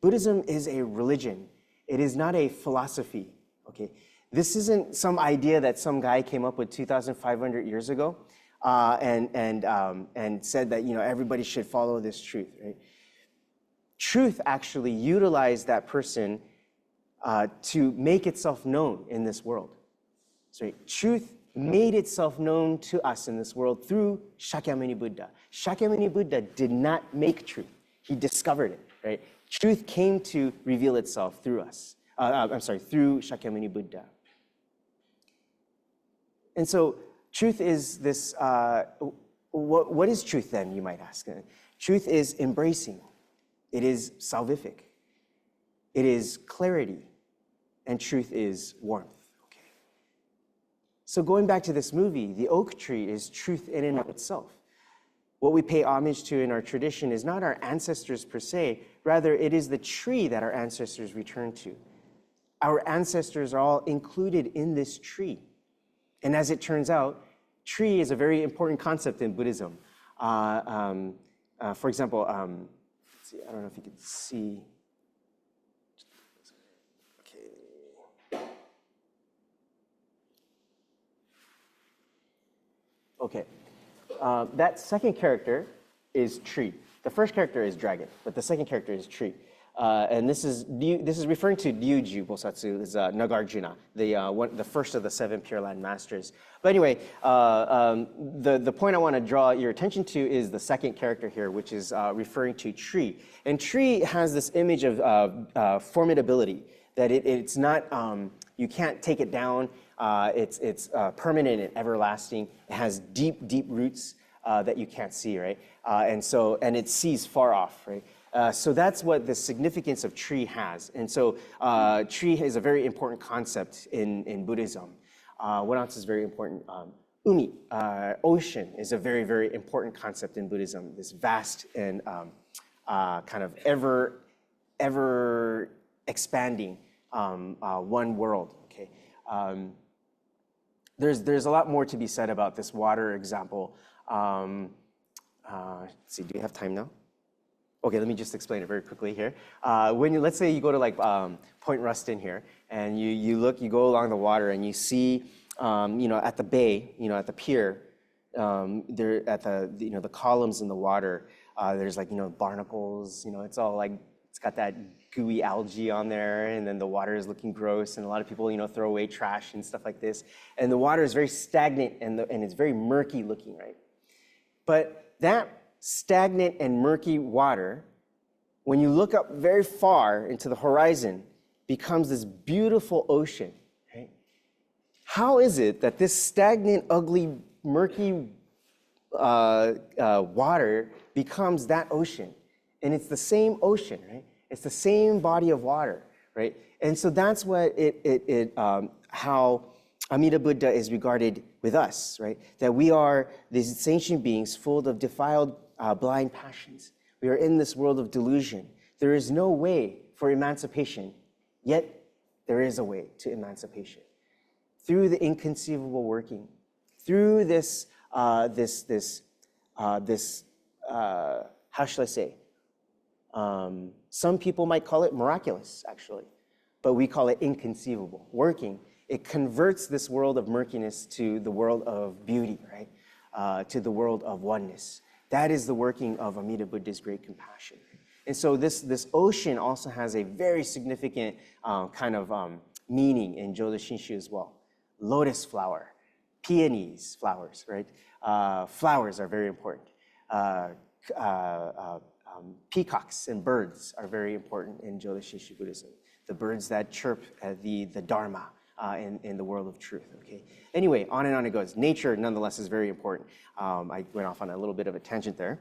Buddhism is a religion. It is not a philosophy, okay? This isn't some idea that some guy came up with 2,500 years ago and said that everybody should follow this truth, right? Truth actually utilized that person to make itself known in this world. So truth made itself known to us in this world through Shakyamuni Buddha. Shakyamuni Buddha did not make truth. He discovered it, right? Truth came to reveal itself through us. Through Shakyamuni Buddha. And so truth is this, what is truth then, you might ask? Truth is embracing. It is salvific. It is clarity. And truth is warmth. Okay. So going back to this movie, the oak tree is truth in and of itself. What we pay homage to in our tradition is not our ancestors per se, rather it is the tree that our ancestors return to. Our ancestors are all included in this tree. And as it turns out, tree is a very important concept in Buddhism. For example, let's see, I don't know if you can see. Okay. That second character is tree. The first character is dragon, but the second character is tree. And this is referring to Ryuji Bosatsu, is Nagarjuna, the first of the 7 Pure Land Masters. But anyway, the point I want to draw your attention to is the second character here, which is referring to tree. And tree has this image of formidability, that it's not, you can't take it down. It's permanent and everlasting. It has deep, deep roots that you can't see, right? And it sees far off, right? So that's what the significance of tree has. And so tree is a very important concept in Buddhism. What else is very important? Umi, ocean, is a very, very important concept in Buddhism. This vast and kind of ever expanding one world. Okay. There's a lot more to be said about this water example. Let's see, do you have time now? Okay, let me just explain it very quickly here. Let's say you go to like Point Ruston here, and you go along the water, and you see, at the bay, at the pier, there at the columns in the water, there's like barnacles. It's all like it's got that gooey algae on there, and then the water is looking gross, and a lot of people throw away trash and stuff like this, and the water is very stagnant and it's very murky looking, right? But that stagnant and murky water, when you look up very far into the horizon, becomes this beautiful ocean, right? How is it that this stagnant, ugly, murky water becomes that ocean? And it's the same ocean, right? It's the same body of water, right? And so that's what how Amida Buddha is regarded with us, right? That we are these sentient beings full of defiled, blind passions. We are in this world of delusion. There is no way for emancipation, yet there is a way to emancipation. Through the inconceivable working, through this, how shall I say? Some people might call it miraculous, actually, but we call it inconceivable working. It converts this world of murkiness to the world of beauty, right? To the world of oneness. That is the working of Amida Buddha's great compassion. And so this ocean also has a very significant kind of meaning in Jodo Shinshu as well. Lotus flower, peonies flowers, right? Flowers are very important. Peacocks and birds are very important in Jodo Shinshu Buddhism. The birds that chirp the Dharma in the world of truth, okay? Anyway, on and on it goes. Nature, nonetheless, is very important. I went off on a little bit of a tangent there.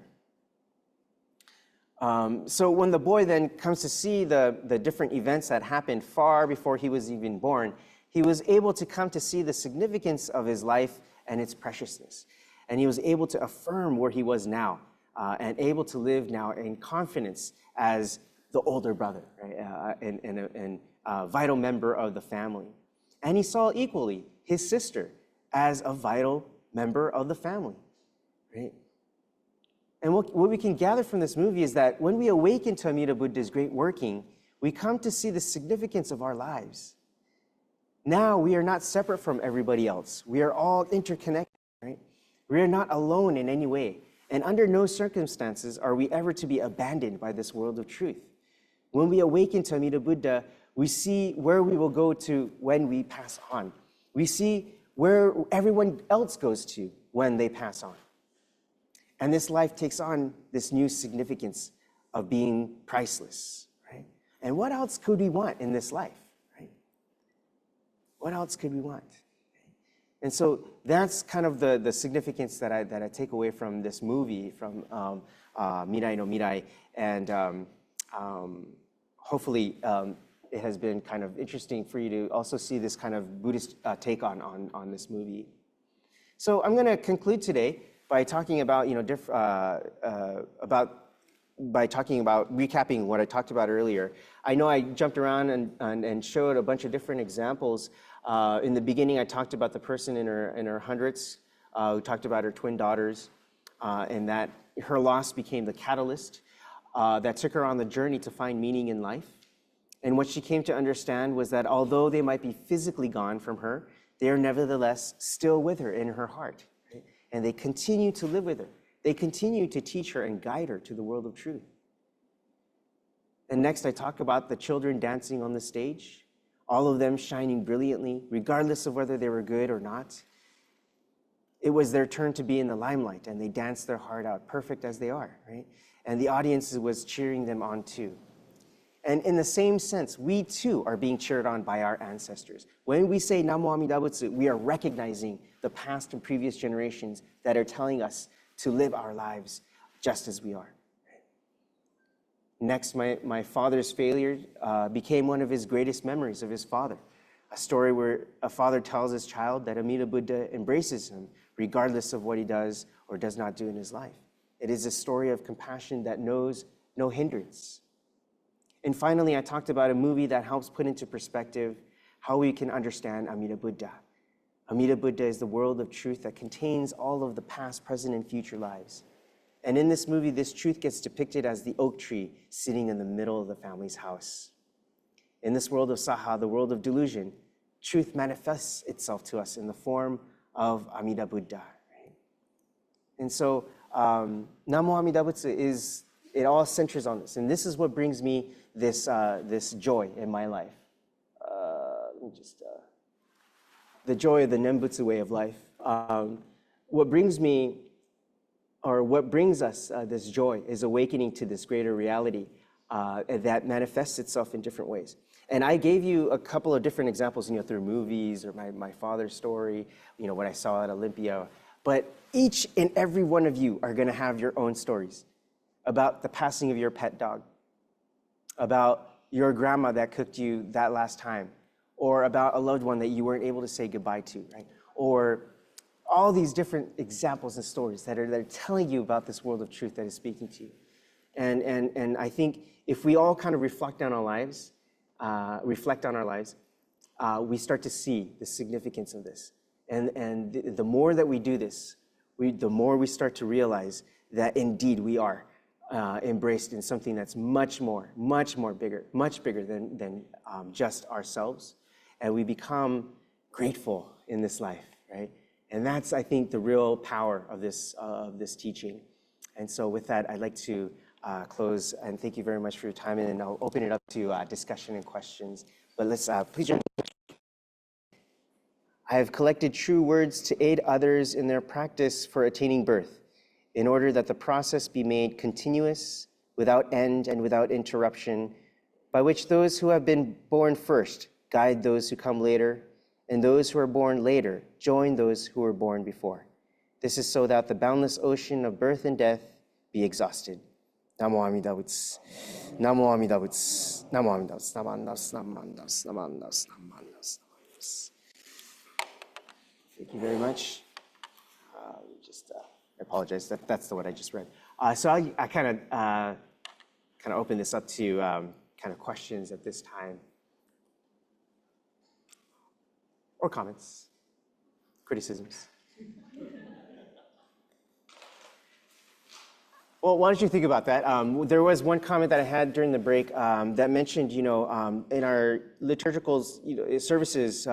So when the boy then comes to see the different events that happened far before he was even born, he was able to come to see the significance of his life and its preciousness. And he was able to affirm where he was now and able to live now in confidence as the older brother, right? And a vital member of the family. And he saw equally his sister as a vital member of the family, right? And what we can gather from this movie is that when we awaken to Amida Buddha's great working, we come to see the significance of our lives. Now we are not separate from everybody else. We are all interconnected, right? We are not alone in any way. And under no circumstances are we ever to be abandoned by this world of truth. When we awaken to Amida Buddha, we see where we will go to when we pass on. We see where everyone else goes to when they pass on. And this life takes on this new significance of being priceless, right? And what else could we want in this life, right? What else could we want? And so that's kind of the significance that I take away from this movie, from Mirai no Mirai, and hopefully it has been kind of interesting for you to also see this kind of Buddhist take on this movie. So I'm going to conclude today by talking about recapping what I talked about earlier. I know I jumped around and showed a bunch of different examples. In the beginning, I talked about the person in her hundreds who talked about her twin daughters, and that her loss became the catalyst that took her on the journey to find meaning in life. And what she came to understand was that although they might be physically gone from her, they are nevertheless still with her in her heart. Right? And they continue to live with her. They continue to teach her and guide her to the world of truth. And next, I talk about the children dancing on the stage, all of them shining brilliantly, regardless of whether they were good or not. It was their turn to be in the limelight, and they danced their heart out, perfect as they are, right? And the audience was cheering them on too. And in the same sense, we too are being cheered on by our ancestors. When we say Namo Amida Butsu, we are recognizing the past and previous generations that are telling us to live our lives just as we are. Next, my father's failure became one of his greatest memories of his father. A story where a father tells his child that Amida Buddha embraces him regardless of what he does or does not do in his life. It is a story of compassion that knows no hindrance. And finally, I talked about a movie that helps put into perspective how we can understand Amida Buddha. Amida Buddha is the world of truth that contains all of the past, present, and future lives. And in this movie, this truth gets depicted as the oak tree sitting in the middle of the family's house. In this world of Saha, the world of delusion, truth manifests itself to us in the form of Amida Buddha. Right? And so, Namo Amida Butsu it all centers on this. And this is what brings me this joy in my life. The joy of the Nembutsu way of life. What brings us this joy is awakening to this greater reality that manifests itself in different ways. And I gave you a couple of different examples, through movies or my father's story, what I saw at Olympia. But each and every one of you are going to have your own stories about the passing of your pet dog, about your grandma that cooked you that last time, or about a loved one that you weren't able to say goodbye to, right? Or all these different examples and stories that are telling you about this world of truth that is speaking to you. And I think if we all kind of reflect on our lives, we start to see the significance of this. And the more that we do this, the more we start to realize that indeed we are embraced in something that's much bigger than just ourselves. And we become grateful in this life, right? And that's, I think, the real power of this teaching. And so with that, I'd like to close, and thank you very much for your time, and I'll open it up to discussion and questions. But let's please join me. I have collected true words to aid others in their practice for attaining birth, in order that the process be made continuous, without end and without interruption, by which those who have been born first guide those who come later, and those who are born later join those who were born before. This is so that the boundless ocean of birth and death be exhausted. Namo Amida Butsu. Namo Amida Butsu. Namo Amida Butsu. Namo Amida Butsu. Namo Amida Butsu. Namo Amida Butsu. Namo Amida Butsu. Thank you very much. I apologize. That's the one I just read. So I kind of open this up to kind of questions at this time, or comments, criticisms. Well, why don't you think about that? There was one comment that I had during the break that mentioned, in our liturgical services,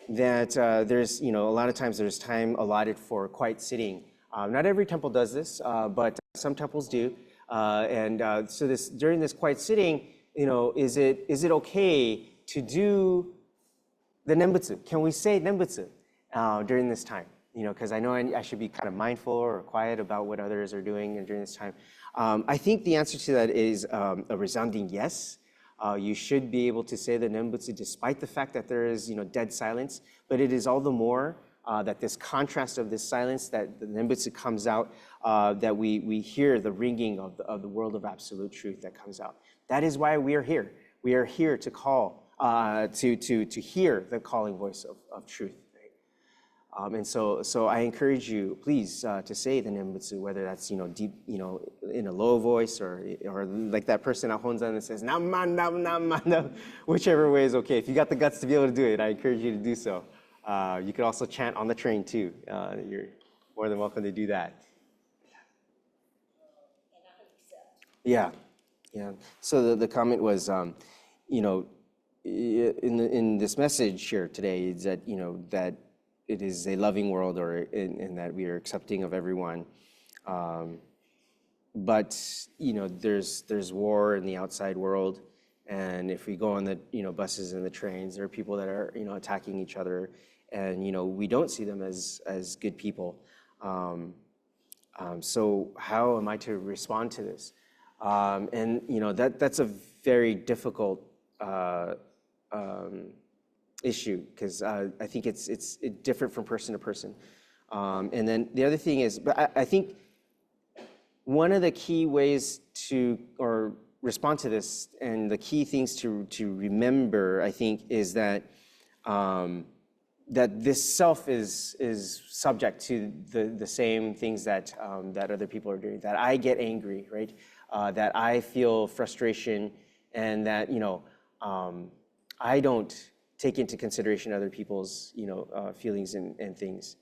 that there's, a lot of times there's time allotted for quiet sitting. Not every temple does this, but some temples do. So during this quiet sitting, is it okay to do the Nembutsu? Can we say Nembutsu during this time? Because I know I should be kind of mindful or quiet about what others are doing during this time. I think the answer to that is a resounding yes. You should be able to say the Nembutsu despite the fact that there is, dead silence, but it is all the more that this contrast of this silence, that the Nembutsu comes out, that we hear the ringing of the world of absolute truth that comes out. That is why we are here. We are here to call, to hear the calling voice of truth. And so I encourage you, please, to say the Nembutsu, whether that's deep, in a low voice, or like that person at Honzan that says Namman, Namman, whichever way is okay. If you got the guts to be able to do it, I encourage you to do so. You could also chant on the train too. You're more than welcome to do that. Yeah. So the comment was, in this message here today, is that that it is a loving world, or in that we are accepting of everyone. But there's war in the outside world, and if we go on the buses and the trains, there are people that are attacking each other, and we don't see them as good people. So how am I to respond to this? And that's a very difficult issue, because I think it's different from person to person. And then the other thing is, but I think one of the key ways to, or respond to this, and the key things to remember, I think, is that that this self is subject to the same things that that other people are doing. That I get angry, right? That I feel frustration, and that I don't take into consideration other people's feelings and things.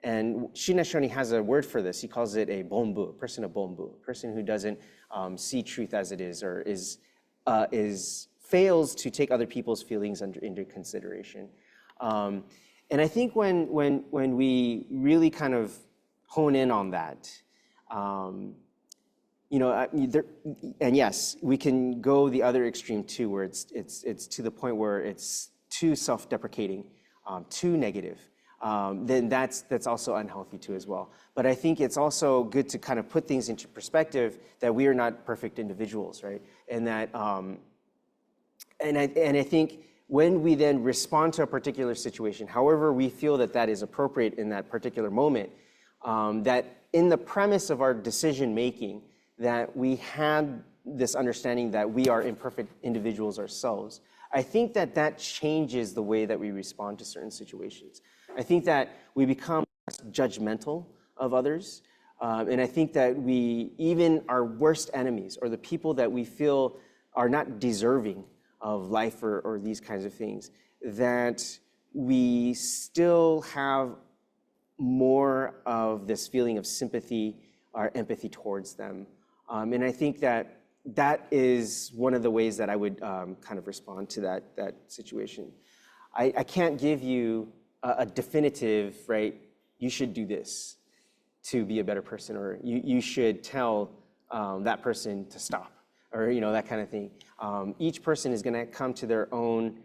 And Shinna Shoni has a word for this. He calls it a bonbu, a person of bonbu, a person who doesn't see truth as it is, or fails to take other people's feelings into consideration. And I think when we really kind of hone in on that, and yes, we can go the other extreme too, where it's to the point where it's too self-deprecating, too negative. Then that's also unhealthy too as well. But I think it's also good to kind of put things into perspective that we are not perfect individuals, right? And that and I think when we then respond to a particular situation, however we feel that is appropriate in that particular moment, that in the premise of our decision making, that we had this understanding that we are imperfect individuals ourselves. I think that changes the way that we respond to certain situations. I think that we become less judgmental of others. And I think that even our worst enemies, or the people that we feel are not deserving of life or these kinds of things, that we still have more of this feeling of sympathy or empathy towards them. And I think that is one of the ways that I would kind of respond to that situation. I can't give you a definitive, right, you should do this to be a better person, or you should tell that person to stop, or that kind of thing. Each person is going to come to their own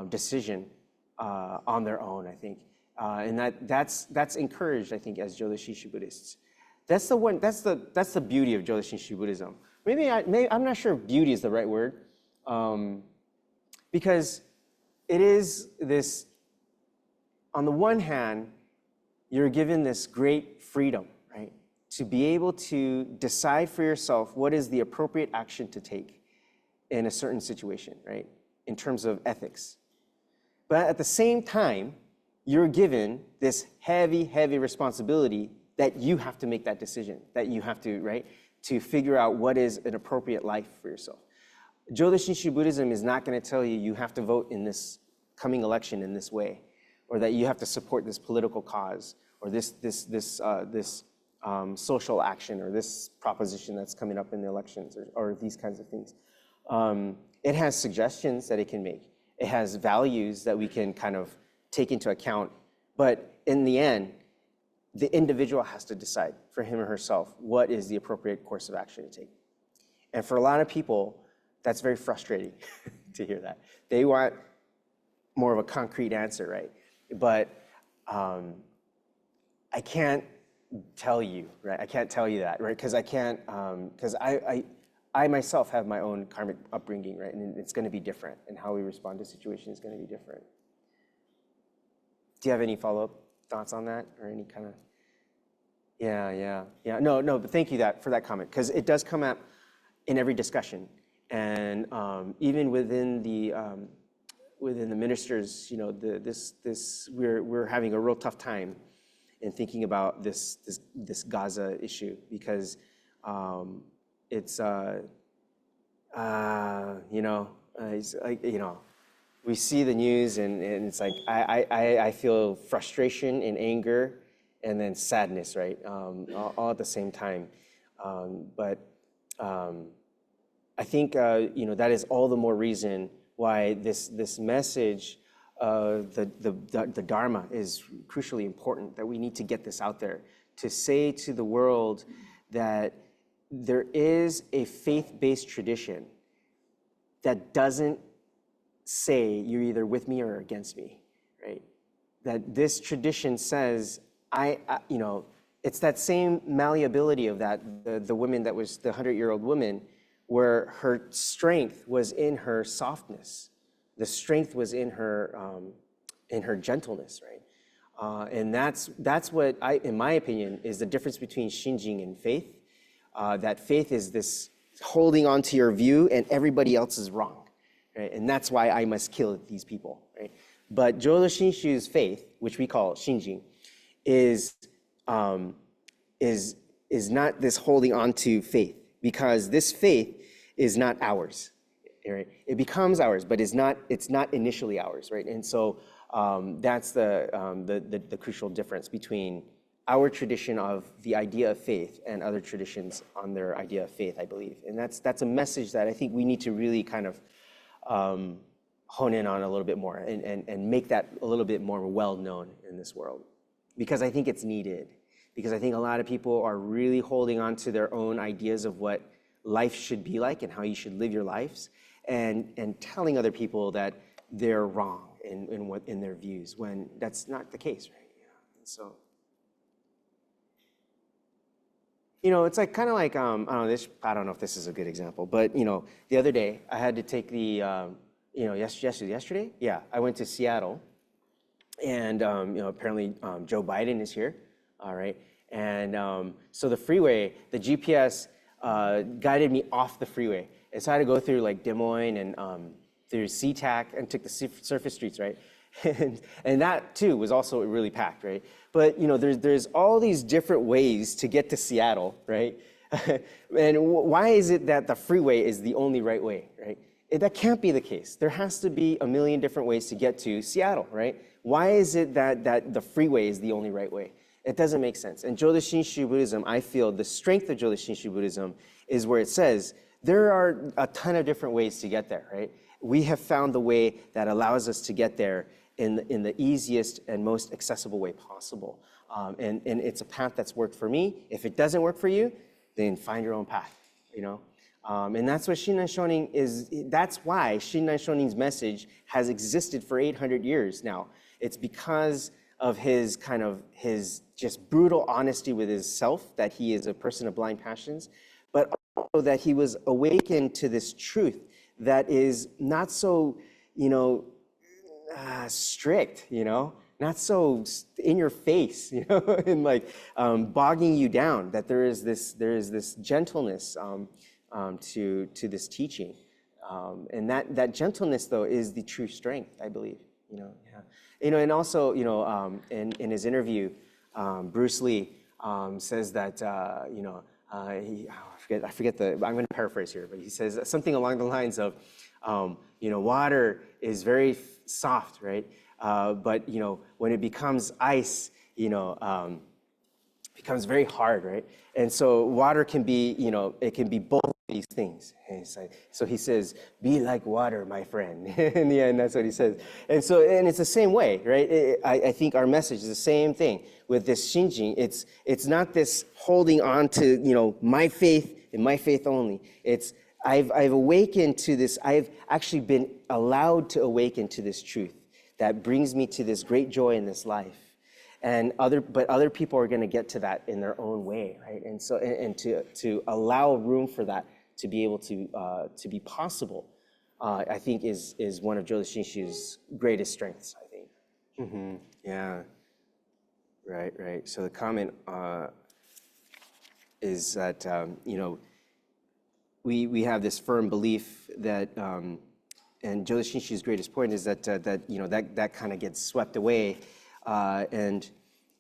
decision on their own, I think. And that's encouraged, I think, as Jodo Shinshu Buddhists. That's the beauty of Jodo Shinshu Buddhism. I'm not sure if beauty is the right word, because it is this. On the one hand, you're given this great freedom, right, to be able to decide for yourself what is the appropriate action to take in a certain situation, right, in terms of ethics. But at the same time, you're given this heavy, heavy responsibility that you have to make that decision, that you have to, right, to figure out what is an appropriate life for yourself. Jodo Shinshu Buddhism is not going to tell you have to vote in this coming election in this way, or that you have to support this political cause, or this social action, or this proposition that's coming up in the elections, or these kinds of things. It has suggestions that it can make. It has values that we can kind of take into account. But in the end, the individual has to decide for him or herself what is the appropriate course of action to take. And for a lot of people, that's very frustrating to hear that. They want more of a concrete answer, right? But I can't tell you, right? I can't tell you that, right? Because I can't, because I myself have my own karmic upbringing, right? And it's going to be different, and how we respond to situations is going to be different. Do you have any follow-up thoughts on that, or any kind of? Yeah. No, but thank you for that comment, because it does come up in every discussion, and even within the ministers, we're having a real tough time in thinking about this Gaza issue, because it's we see the news, and it's like I feel frustration and anger, and then sadness, right, all at the same time. But I think that is all the more reason why this message of the Dharma is crucially important, that we need to get this out there, to say to the world that there is a faith-based tradition that doesn't say you're either with me or against me, right? That this tradition says, it's that same malleability of the woman that was the 100-year-old woman, where her strength was in her softness. The strength was in her gentleness, right? And that's what in my opinion, is the difference between Shinjin and faith. That faith is this holding on to your view and everybody else is wrong, right? And that's why I must kill these people, right? But Jodo Shinshu's faith, which we call Shinjin, is not this holding on to faith, because this faith is not ours, right? It becomes ours, but it's not initially ours, right? And so that's the crucial difference between our tradition of the idea of faith and other traditions on their idea of faith, I believe. And that's a message that I think we need to really kind of hone in on a little bit more and make that a little bit more well known in this world, because I think it's needed. Because I think a lot of people are really holding on to their own ideas of what life should be like and how you should live your lives, and telling other people that they're wrong in their views, when that's not the case, right? And so, it's like kind of like I don't know if this is a good example, but the other day I had to take the yesterday, yeah, I went to Seattle, and apparently Joe Biden is here. All right, and so the freeway, the GPS guided me off the freeway, and so I had to go through like Des Moines and through SeaTac and took the surface streets, right? And that too was also really packed, right? But there's all these different ways to get to Seattle, right? And why is it that the freeway is the only right way, right? That can't be the case. There has to be a million different ways to get to Seattle, right? Why is it that the freeway is the only right way? It doesn't make sense. And Jodo Shinshu Buddhism, I feel the strength of Jodo Shinshu Buddhism is where it says there are a ton of different ways to get there, right? We have found the way that allows us to get there in the easiest and most accessible way possible. And it's a path that's worked for me. If it doesn't work for you, then find your own path, And that's what Shinran Shonin is. That's why Shinran Shonin's message has existed for 800 years now. It's because of his just brutal honesty with his self, that he is a person of blind passions, but also that he was awakened to this truth that is not so, strict, not so in your face, and like bogging you down. That there is this gentleness to this teaching, and that gentleness though is the true strength, I believe. And also, in his interview, Bruce Lee says that, I forget I'm going to paraphrase here, but he says something along the lines of, water is very soft, right? But, when it becomes ice, becomes very hard, right? And so water can be, it can be both of these things. So he says, be like water, my friend. In the end, that's what he says. And it's the same way, right? I think our message is the same thing with this Shinjin. It's not this holding on to, my faith and my faith only. It's, I've awakened to this, I've actually been allowed to awaken to this truth that brings me to this great joy in this life. But other people are going to get to that in their own way, right? And so, and to allow room for that to be able to be possible, I think is one of Jodo Shinshu's greatest strengths, I think. Mm-hmm. Yeah. Right. So the comment is that we have this firm belief that, and Jodo Shinshu's greatest point is that that kind of gets swept away. And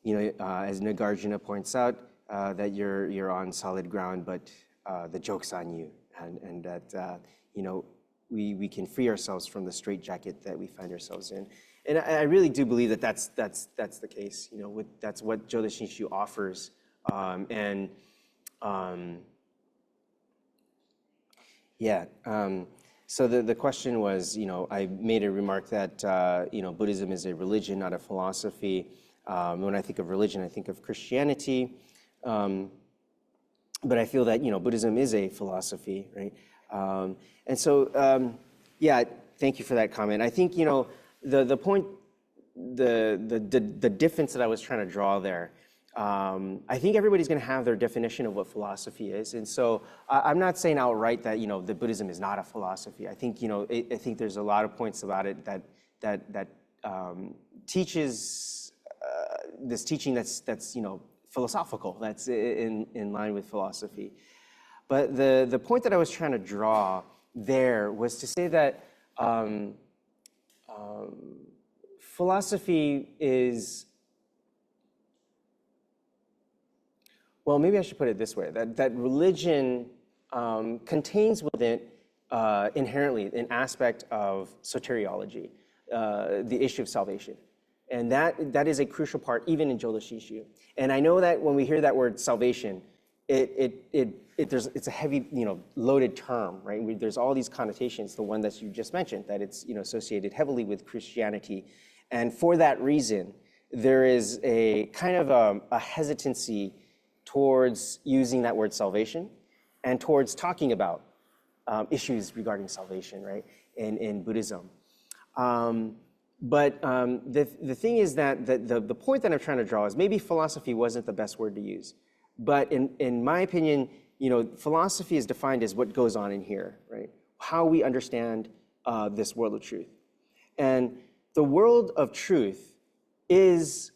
as Nagarjuna points out, that you're on solid ground, but the joke's on you, and that we can free ourselves from the straitjacket that we find ourselves in. And I really do believe that that's the case. That's what Jodo Shinshu offers, So the question was, I made a remark that, Buddhism is a religion, not a philosophy. When I think of religion, I think of Christianity. But I feel that, Buddhism is a philosophy, right? Thank you for that comment. I think, the point, the difference that I was trying to draw there, I think everybody's going to have their definition of what philosophy is, and so I'm not saying outright that that Buddhism is not a philosophy. I think I think there's a lot of points about it that teaches this teaching that's philosophical, that's in line with philosophy. But the point that I was trying to draw there was to say that philosophy is, well, maybe I should put it this way, that religion contains within inherently an aspect of soteriology, the issue of salvation. And that is a crucial part, even in Jodo Shinshu. And I know that when we hear that word salvation, it's a heavy, loaded term, right? There's all these connotations. The one that you just mentioned, that it's associated heavily with Christianity, and for that reason, there is a kind of a hesitancy towards using that word salvation, and towards talking about issues regarding salvation, right? In Buddhism. But the thing is that the point that I'm trying to draw is maybe philosophy wasn't the best word to use. But in my opinion, philosophy is defined as what goes on in here, right? How we understand this world of truth. And the world of truth is,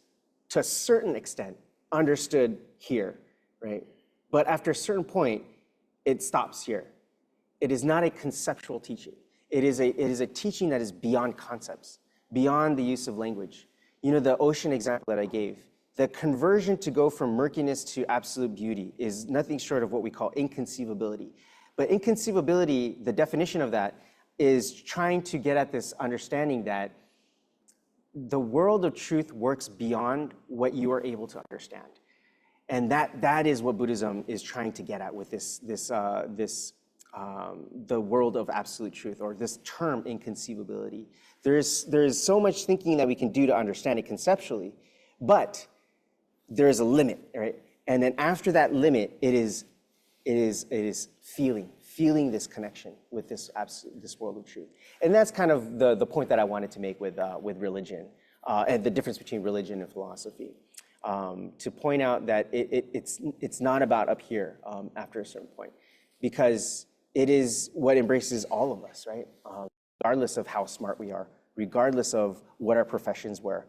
to a certain extent, understood here, right? But after a certain point, it stops here. It is not a conceptual teaching. It is a teaching that is beyond concepts, beyond the use of language. The ocean example that I gave, the conversion to go from murkiness to absolute beauty is nothing short of what we call inconceivability. But inconceivability, the definition of that, is trying to get at this understanding that the world of truth works beyond what you are able to understand. And that is what Buddhism is trying to get at with the world of absolute truth, or this term inconceivability. There is so much thinking that we can do to understand it conceptually, but there is a limit, right? And then after that limit, it is feeling this connection with this world of truth. And that's kind of the point that I wanted to make with religion, and the difference between religion and philosophy. To point out that it's not about up here after a certain point, because it is what embraces all of us, right? Regardless of how smart we are, regardless of what our professions were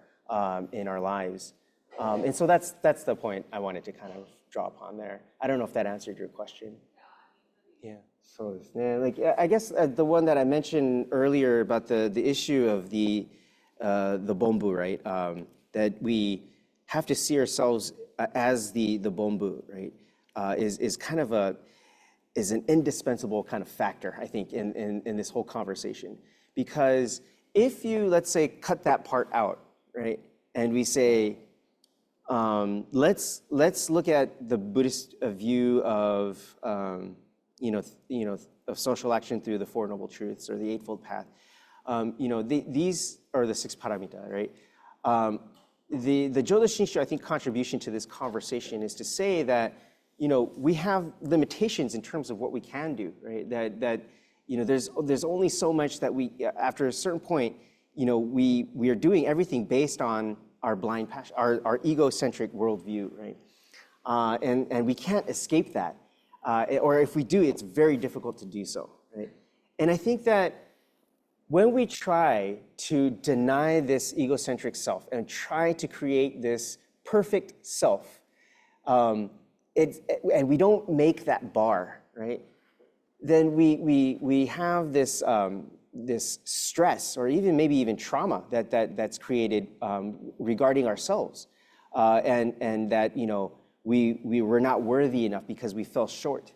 in our lives. And so that's the point I wanted to kind of draw upon there. I don't know if that answered your question. Yeah. So I guess the one that I mentioned earlier about the issue of the bombu, right? That we have to see ourselves as the bombu, right? Is kind of an indispensable kind of factor, I think, in this whole conversation. Because if you, let's say, cut that part out, right? And we say, let's look at the Buddhist view of, of social action through the Four Noble Truths or the Eightfold Path. These are the six paramita, right? The Jodo Shinshu, I think, contribution to this conversation is to say that, we have limitations in terms of what we can do, right? That there's only so much that we, after a certain point, we are doing everything based on our blind passion, our egocentric worldview, right? And we can't escape that. Or if we do, it's very difficult to do so, right? And I think that when we try to deny this egocentric self and try to create this perfect self, and we don't make that bar, right? Then we have this this stress, or maybe even trauma that's created regarding ourselves, and that we were not worthy enough because we fell short.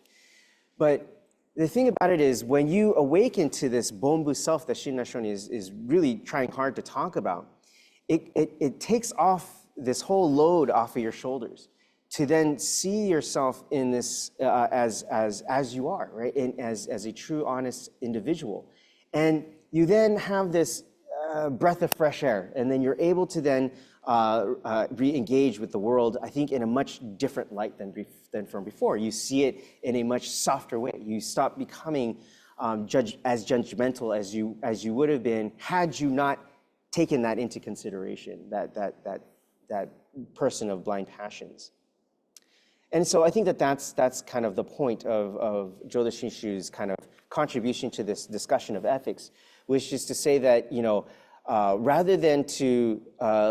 But the thing about it is, when you awaken to this bombu self that Shinran Shonin is really trying hard to talk about, it takes off this whole load off of your shoulders to then see yourself in this as you are, right? And as a true, honest individual. And you then have this breath of fresh air, and then you're able to then re-engage with the world, I think, in a much different light than from before. You see it in a much softer way. You stop becoming as judgmental as you would have been had you not taken that into consideration, that person of blind passions. And so I think that's kind of the point of Jodo Shinshu's kind of contribution to this discussion of ethics, which is to say that, rather than to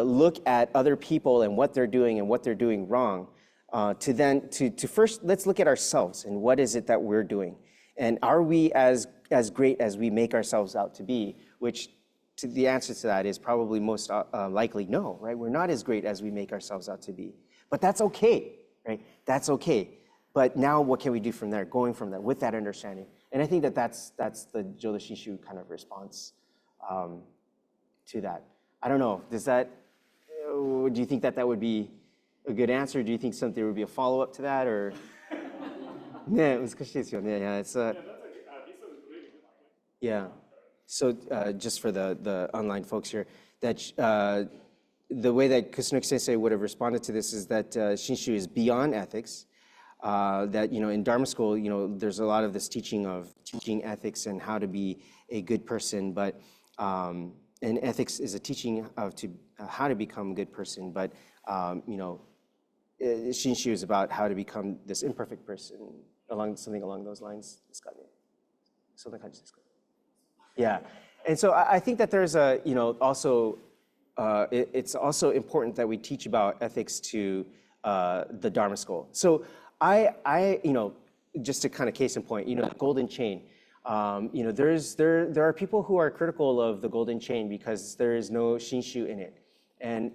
look at other people and what they're doing wrong, to first, let's look at ourselves and what is it that we're doing. And are we as great as we make ourselves out to be? Which the answer to that is probably most likely no, right? We're not as great as we make ourselves out to be. But that's okay, right? That's okay. But now what can we do from there, going from there with that understanding? And I think that's the Jodo Shinshu kind of response to that. I don't know, do you think that would be a good answer? Do you think there would be a follow-up to that, or? ね、難しいですよね。Yeah, it's yeah. So just for the online folks here, that the way that Kusunoki Sensei would have responded to this is that Shinshu is beyond ethics. That in Dharma school, there's a lot of this teaching ethics and how to be a good person, but and ethics is a teaching of how to become a good person, but Shinshu is about how to become this imperfect person, something along those lines. Yeah, and so I think that there's also it's also important that we teach about ethics to the Dharma school. So I just to kind of case in point, the golden chain. There are people who are critical of the golden chain because there is no Shinshu in it, and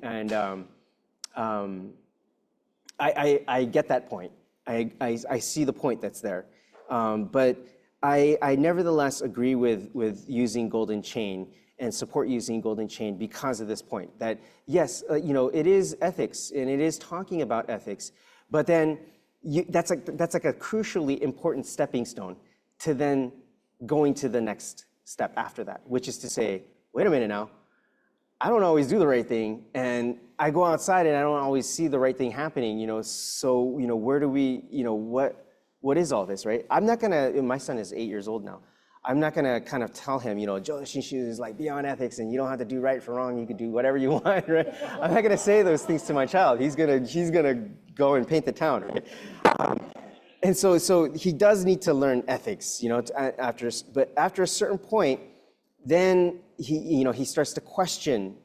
I get that point. I see the point that's there, but I nevertheless agree with using golden chain and support using golden chain because of this point that yes, it is ethics and it is talking about ethics, but then that's like a crucially important stepping stone to then going to the next step after that, which is to say, wait a minute now, I don't always do the right thing, and I go outside and I don't always see the right thing happening, so, where do we, what is all this, right? I'm not gonna, my son is 8 years old now. I'm not gonna kind of tell him, Jodo Shinshu is like beyond ethics and you don't have to do right for wrong, you can do whatever you want, right? I'm not gonna say those things to my child. He's gonna go and paint the town, right? And so he does need to learn ethics, but after a certain point, then he starts to question,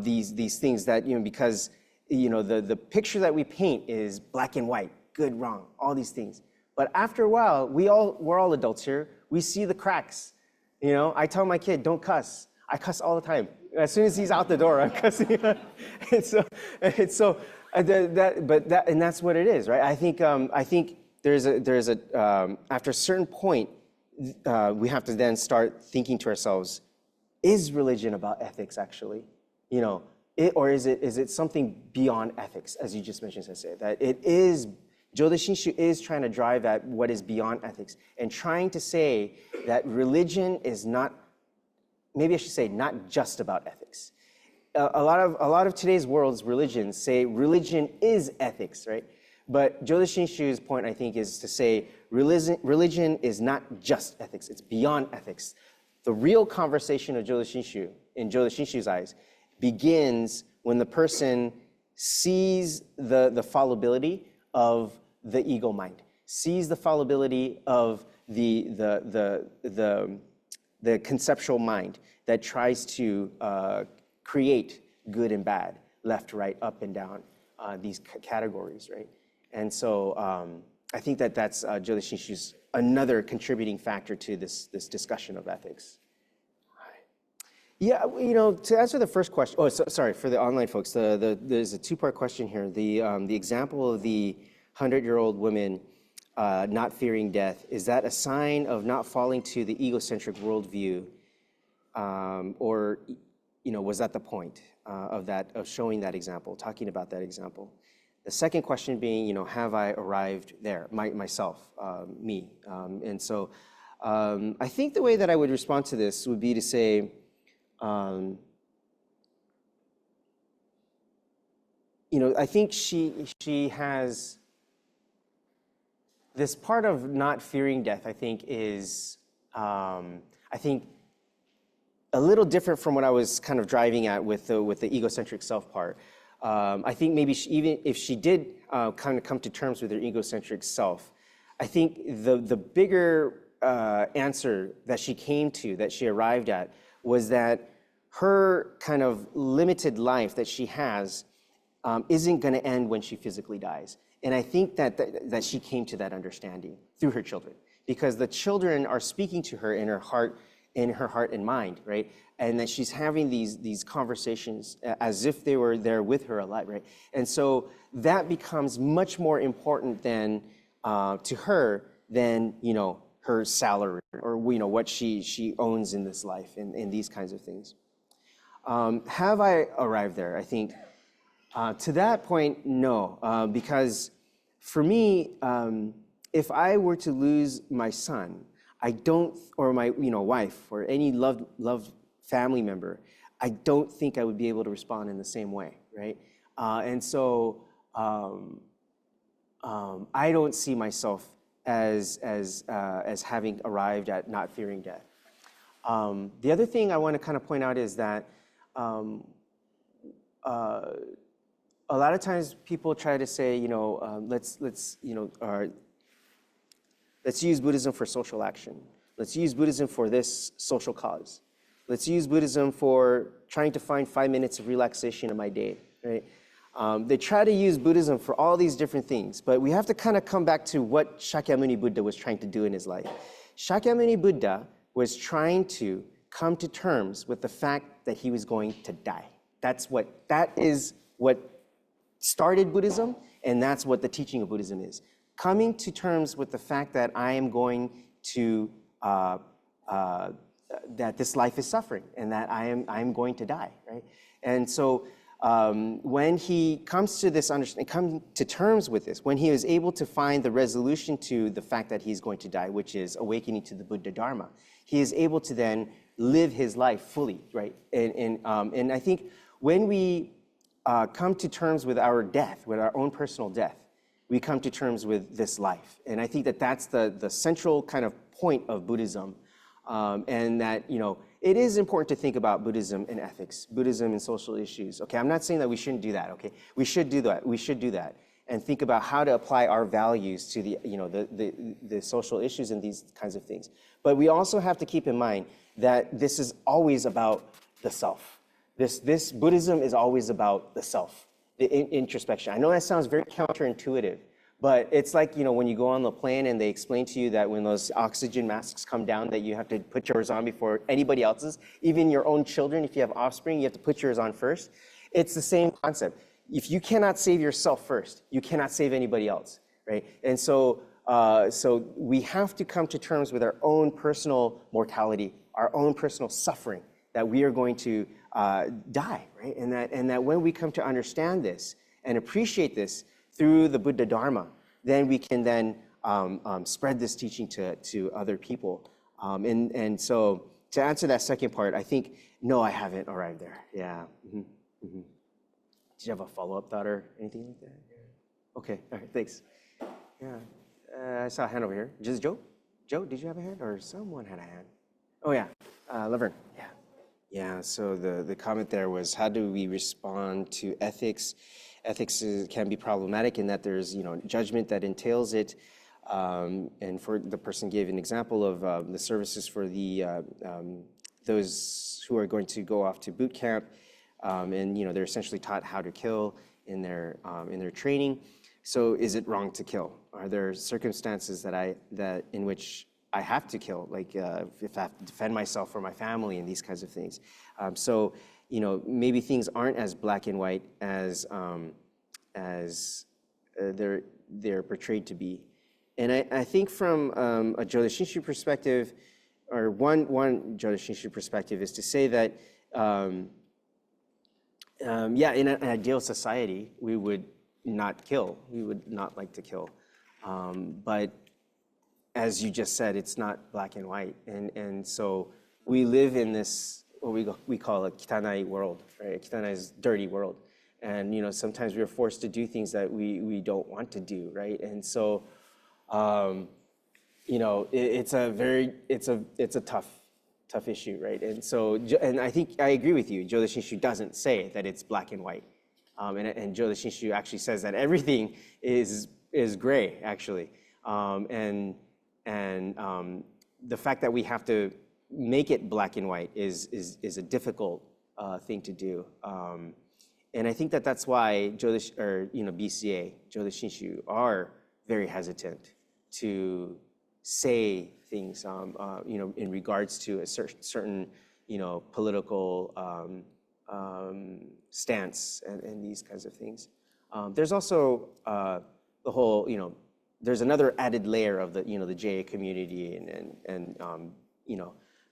these things that, because, the picture that we paint is black and white, good, wrong, all these things. But after a while, we're all adults here. We see the cracks. I tell my kid, don't cuss. I cuss all the time. As soon as he's out the door, I'm cussing. and that's what it is, right? I think there's a after a certain point, we have to then start thinking to ourselves, is religion about ethics actually? Or is it something beyond ethics, as you just mentioned, Sensei, that it is, Jodo Shinshu is trying to drive at what is beyond ethics and trying to say that religion is not, maybe I should say, not just about ethics. A lot of today's world's religions say religion is ethics, right? But Jodo Shinshu's point, I think, is to say religion is not just ethics, it's beyond ethics. The real conversation of Jodo Shinshu, in Jodo Shinshu's eyes, begins when the person sees the fallibility of the ego mind, sees the fallibility of the conceptual mind that tries to create good and bad, left, right, up and down, these categories, right? And so I think that's Jodo Shinshu's another contributing factor to this discussion of ethics. Yeah, to answer the first question, sorry, for the online folks, there's a two-part question here. The example of the 100-year-old woman not fearing death, is that a sign of not falling to the egocentric worldview? Or, was that the point of showing that example, talking about that example? The second question being, have I arrived there, myself, me? And so I think the way that I would respond to this would be to say, I think she has this part of not fearing death, I think, is, a little different from what I was kind of driving at with the egocentric self part. I think maybe even if she did kind of come to terms with her egocentric self, I think the bigger answer that she came to, that she arrived at, was that her kind of limited life that she has isn't going to end when she physically dies. And I think that she came to that understanding through her children, because the children are speaking to her in her heart and mind, right? And that she's having these conversations as if they were there with her alive, right? And so that becomes much more important than to her than her salary or what she owns in this life and these kinds of things. Have I arrived there? I think to that point, no, because for me, if I were to lose my son, I don't, or my wife or any loved family member, I don't think I would be able to respond in the same way, right? And so I don't see myself as having arrived at not fearing death. The other thing I want to kind of point out is that a lot of times people try to say, let's use Buddhism for social action. Let's use Buddhism for this social cause. Let's use Buddhism for trying to find 5 minutes of relaxation in my day, right? They try to use Buddhism for all these different things, but we have to kind of come back to what Shakyamuni Buddha was trying to do in his life. Shakyamuni Buddha was trying to come to terms with the fact that he was going to die. That is what started Buddhism, and that's what the teaching of Buddhism is. Coming to terms with the fact that I am going to, that this life is suffering and that I am going to die, right? And so when he comes to this understanding, come to terms with this, when he is able to find the resolution to the fact that he's going to die, which is awakening to the Buddha Dharma, he is able to then live his life fully, right? And I think when we come to terms with our death, with our own personal death, we come to terms with this life. And I think that that's the central kind of point of Buddhism. And that, it is important to think about Buddhism and ethics, Buddhism and social issues. Okay, I'm not saying that we shouldn't do that, okay? We should do that, and think about how to apply our values to the social issues and these kinds of things. But we also have to keep in mind that this is always about the self. This Buddhism is always about the self, the introspection. I know that sounds very counterintuitive, but it's like, when you go on the plane and they explain to you that when those oxygen masks come down, that you have to put yours on before anybody else's, even your own children. If you have offspring, you have to put yours on first. It's the same concept. If you cannot save yourself first, you cannot save anybody else, right? And so we have to come to terms with our own personal mortality, our own personal suffering, that we are going to die, right? And that when we come to understand this and appreciate this through the Buddha Dharma, then we can then spread this teaching to other people. And so to answer that second part, I think, no, I haven't arrived there. Yeah. Mm-hmm. Mm-hmm. Did you have a follow-up thought or anything like that? Yeah. Okay, all right, thanks. Yeah, I saw a hand over here. Just Joe? Joe, did you have a hand or someone had a hand? Oh yeah, Laverne, yeah. Yeah, so the comment there was, how do we respond to ethics? Ethics can be problematic in that there's judgment that entails it, and for the person gave an example of the services for the those who are going to go off to boot camp, and they're essentially taught how to kill in their training. So is it wrong to kill? Are there circumstances that in which I have to kill, like if I have to defend myself or my family and these kinds of things? So maybe things aren't as black and white as they're portrayed to be. And I think from a Jodo Shinshu perspective, or one Jodo Shinshu perspective, is to say that in an ideal society we would not kill. We would not like to kill, but as you just said, it's not black and white, and so we live in this what we call a kitanai world, right? Kitanai is dirty world, and sometimes we're forced to do things that we don't want to do, right? And so, it's a tough issue, right? And so, and I think I agree with you. Jodo Shinshu doesn't say that it's black and white, and Jodo Shinshu actually says that everything is gray, actually, and the fact that we have to make it black and white is a difficult thing to do. And I think that that's why BCA, Jodo Shinshu, are very hesitant to say things, in regards to a certain, political stance and these kinds of things. There's also the whole, there's another added layer of the, the JA community and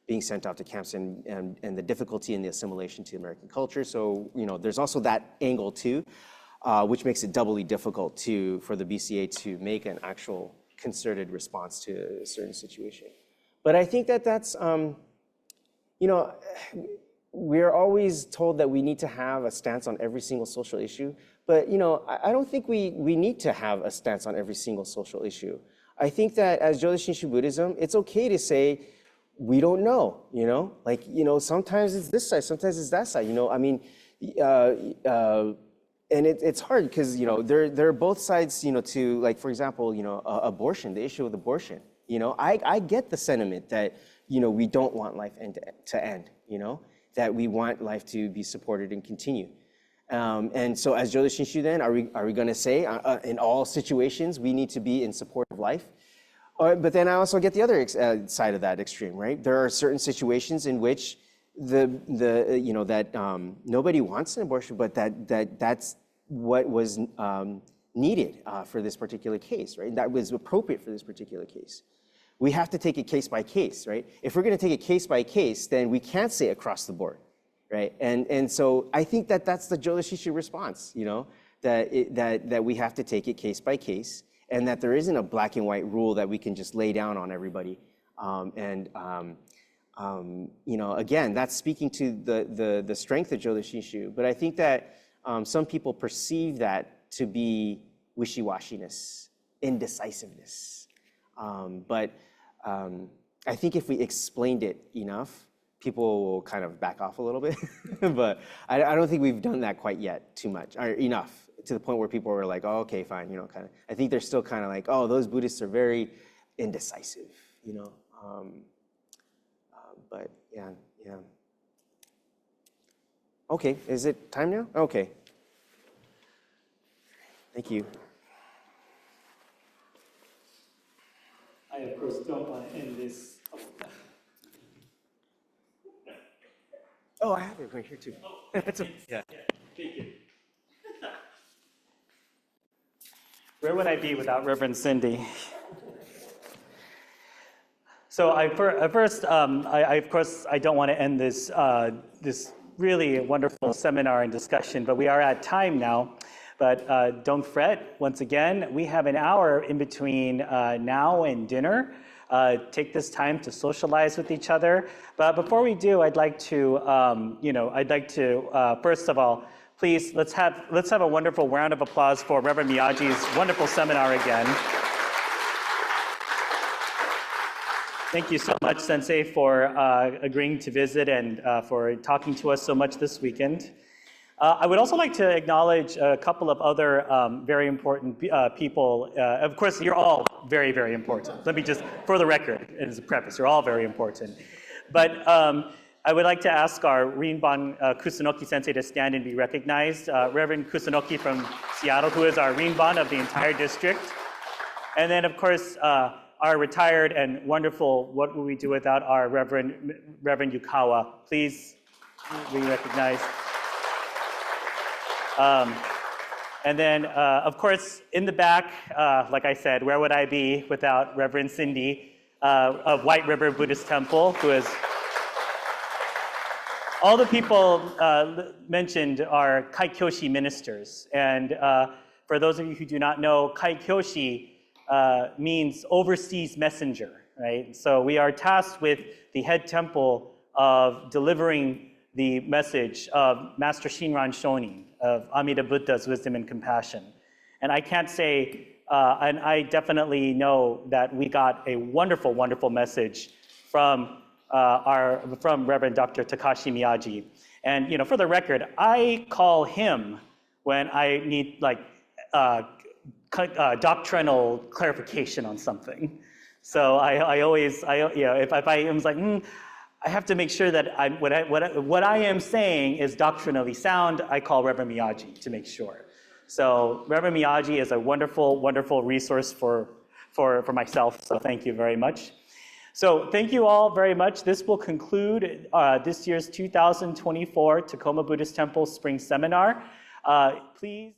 being sent off to camps and the difficulty in the assimilation to American culture. So, there's also that angle too, which makes it doubly difficult for the BCA to make an actual concerted response to a certain situation. But I think that that's, we're always told that we need to have a stance on every single social issue. But, I don't think we need to have a stance on every single social issue. I think that as Jodo Shinshu Buddhism, it's okay to say, we don't know, sometimes it's this side, sometimes it's that side, and it's hard because, there are both sides, to, like, for example, abortion, the issue of abortion. I get the sentiment that, we don't want life to end, that we want life to be supported and continue. And so as Jodo Shinshu then, are we going to say in all situations we need to be in support of life? But then I also get the other side of that extreme, right? There are certain situations in which nobody wants an abortion, but that's what was needed for this particular case, right? That was appropriate for this particular case. We have to take it case by case, right? If we're going to take it case by case, then we can't say across the board, right? And so I think that that's the Jodo Shinshu response, that we have to take it case by case, and that there isn't a black and white rule that we can just lay down on everybody. Again, that's speaking to the strength of Jodo Shinshu. But I think that some people perceive that to be wishy-washiness, indecisiveness. But I think if we explained it enough, people will kind of back off a little bit. But I don't think we've done that quite yet too much, or enough, to the point where people were like, oh, okay, fine, kind of. I think they're still kind of like, oh, those Buddhists are very indecisive, but yeah. Okay, is it time now? Okay. Thank you. I, of course, don't want to end this. Oh, I have it right here too. That's yeah. Thank you. Where would I be without Reverend Cindy? So of course, I don't want to end this this really wonderful seminar and discussion, but we are at time now. But don't fret. Once again, we have an hour in between now and dinner. Take this time to socialize with each other. But before we do, I'd like to, first of all, please let's have a wonderful round of applause for Reverend Miyaji's wonderful seminar again. Thank you so much, Sensei, for agreeing to visit and for talking to us so much this weekend. I would also like to acknowledge a couple of other very important people. Of course, you're all very, very important. Let me just, for the record, as a preface, you're all very important. But I would like to ask our Rinban Kusunoki Sensei to stand and be recognized. Reverend Kusunoki from Seattle, who is our Rinban of the entire district. And then, of course, our retired and wonderful, what would we do without our Reverend Yukawa. Please be recognized. And then, of course, in the back, like I said, where would I be without Reverend Cindy of White River Buddhist Temple, who is... All the people mentioned are Kaikyoshi ministers. And for those of you who do not know, Kaikyoshi means overseas messenger, right? So we are tasked with the head temple of delivering the message of Master Shinran Shonin, of Amida Buddha's wisdom and compassion. And I can't say, and I definitely know that we got a wonderful, wonderful message from Reverend Dr. Takashi Miyaji. And for the record, I call him when I need doctrinal clarification on something. So I always, if I was like, I have to make sure that what I am saying is doctrinally sound. I call Reverend Miyaji to make sure. So Reverend Miyaji is a wonderful, wonderful resource for myself. So thank you very much. So thank you all very much. This will conclude this year's 2024 Tacoma Buddhist Temple Spring Seminar. Please.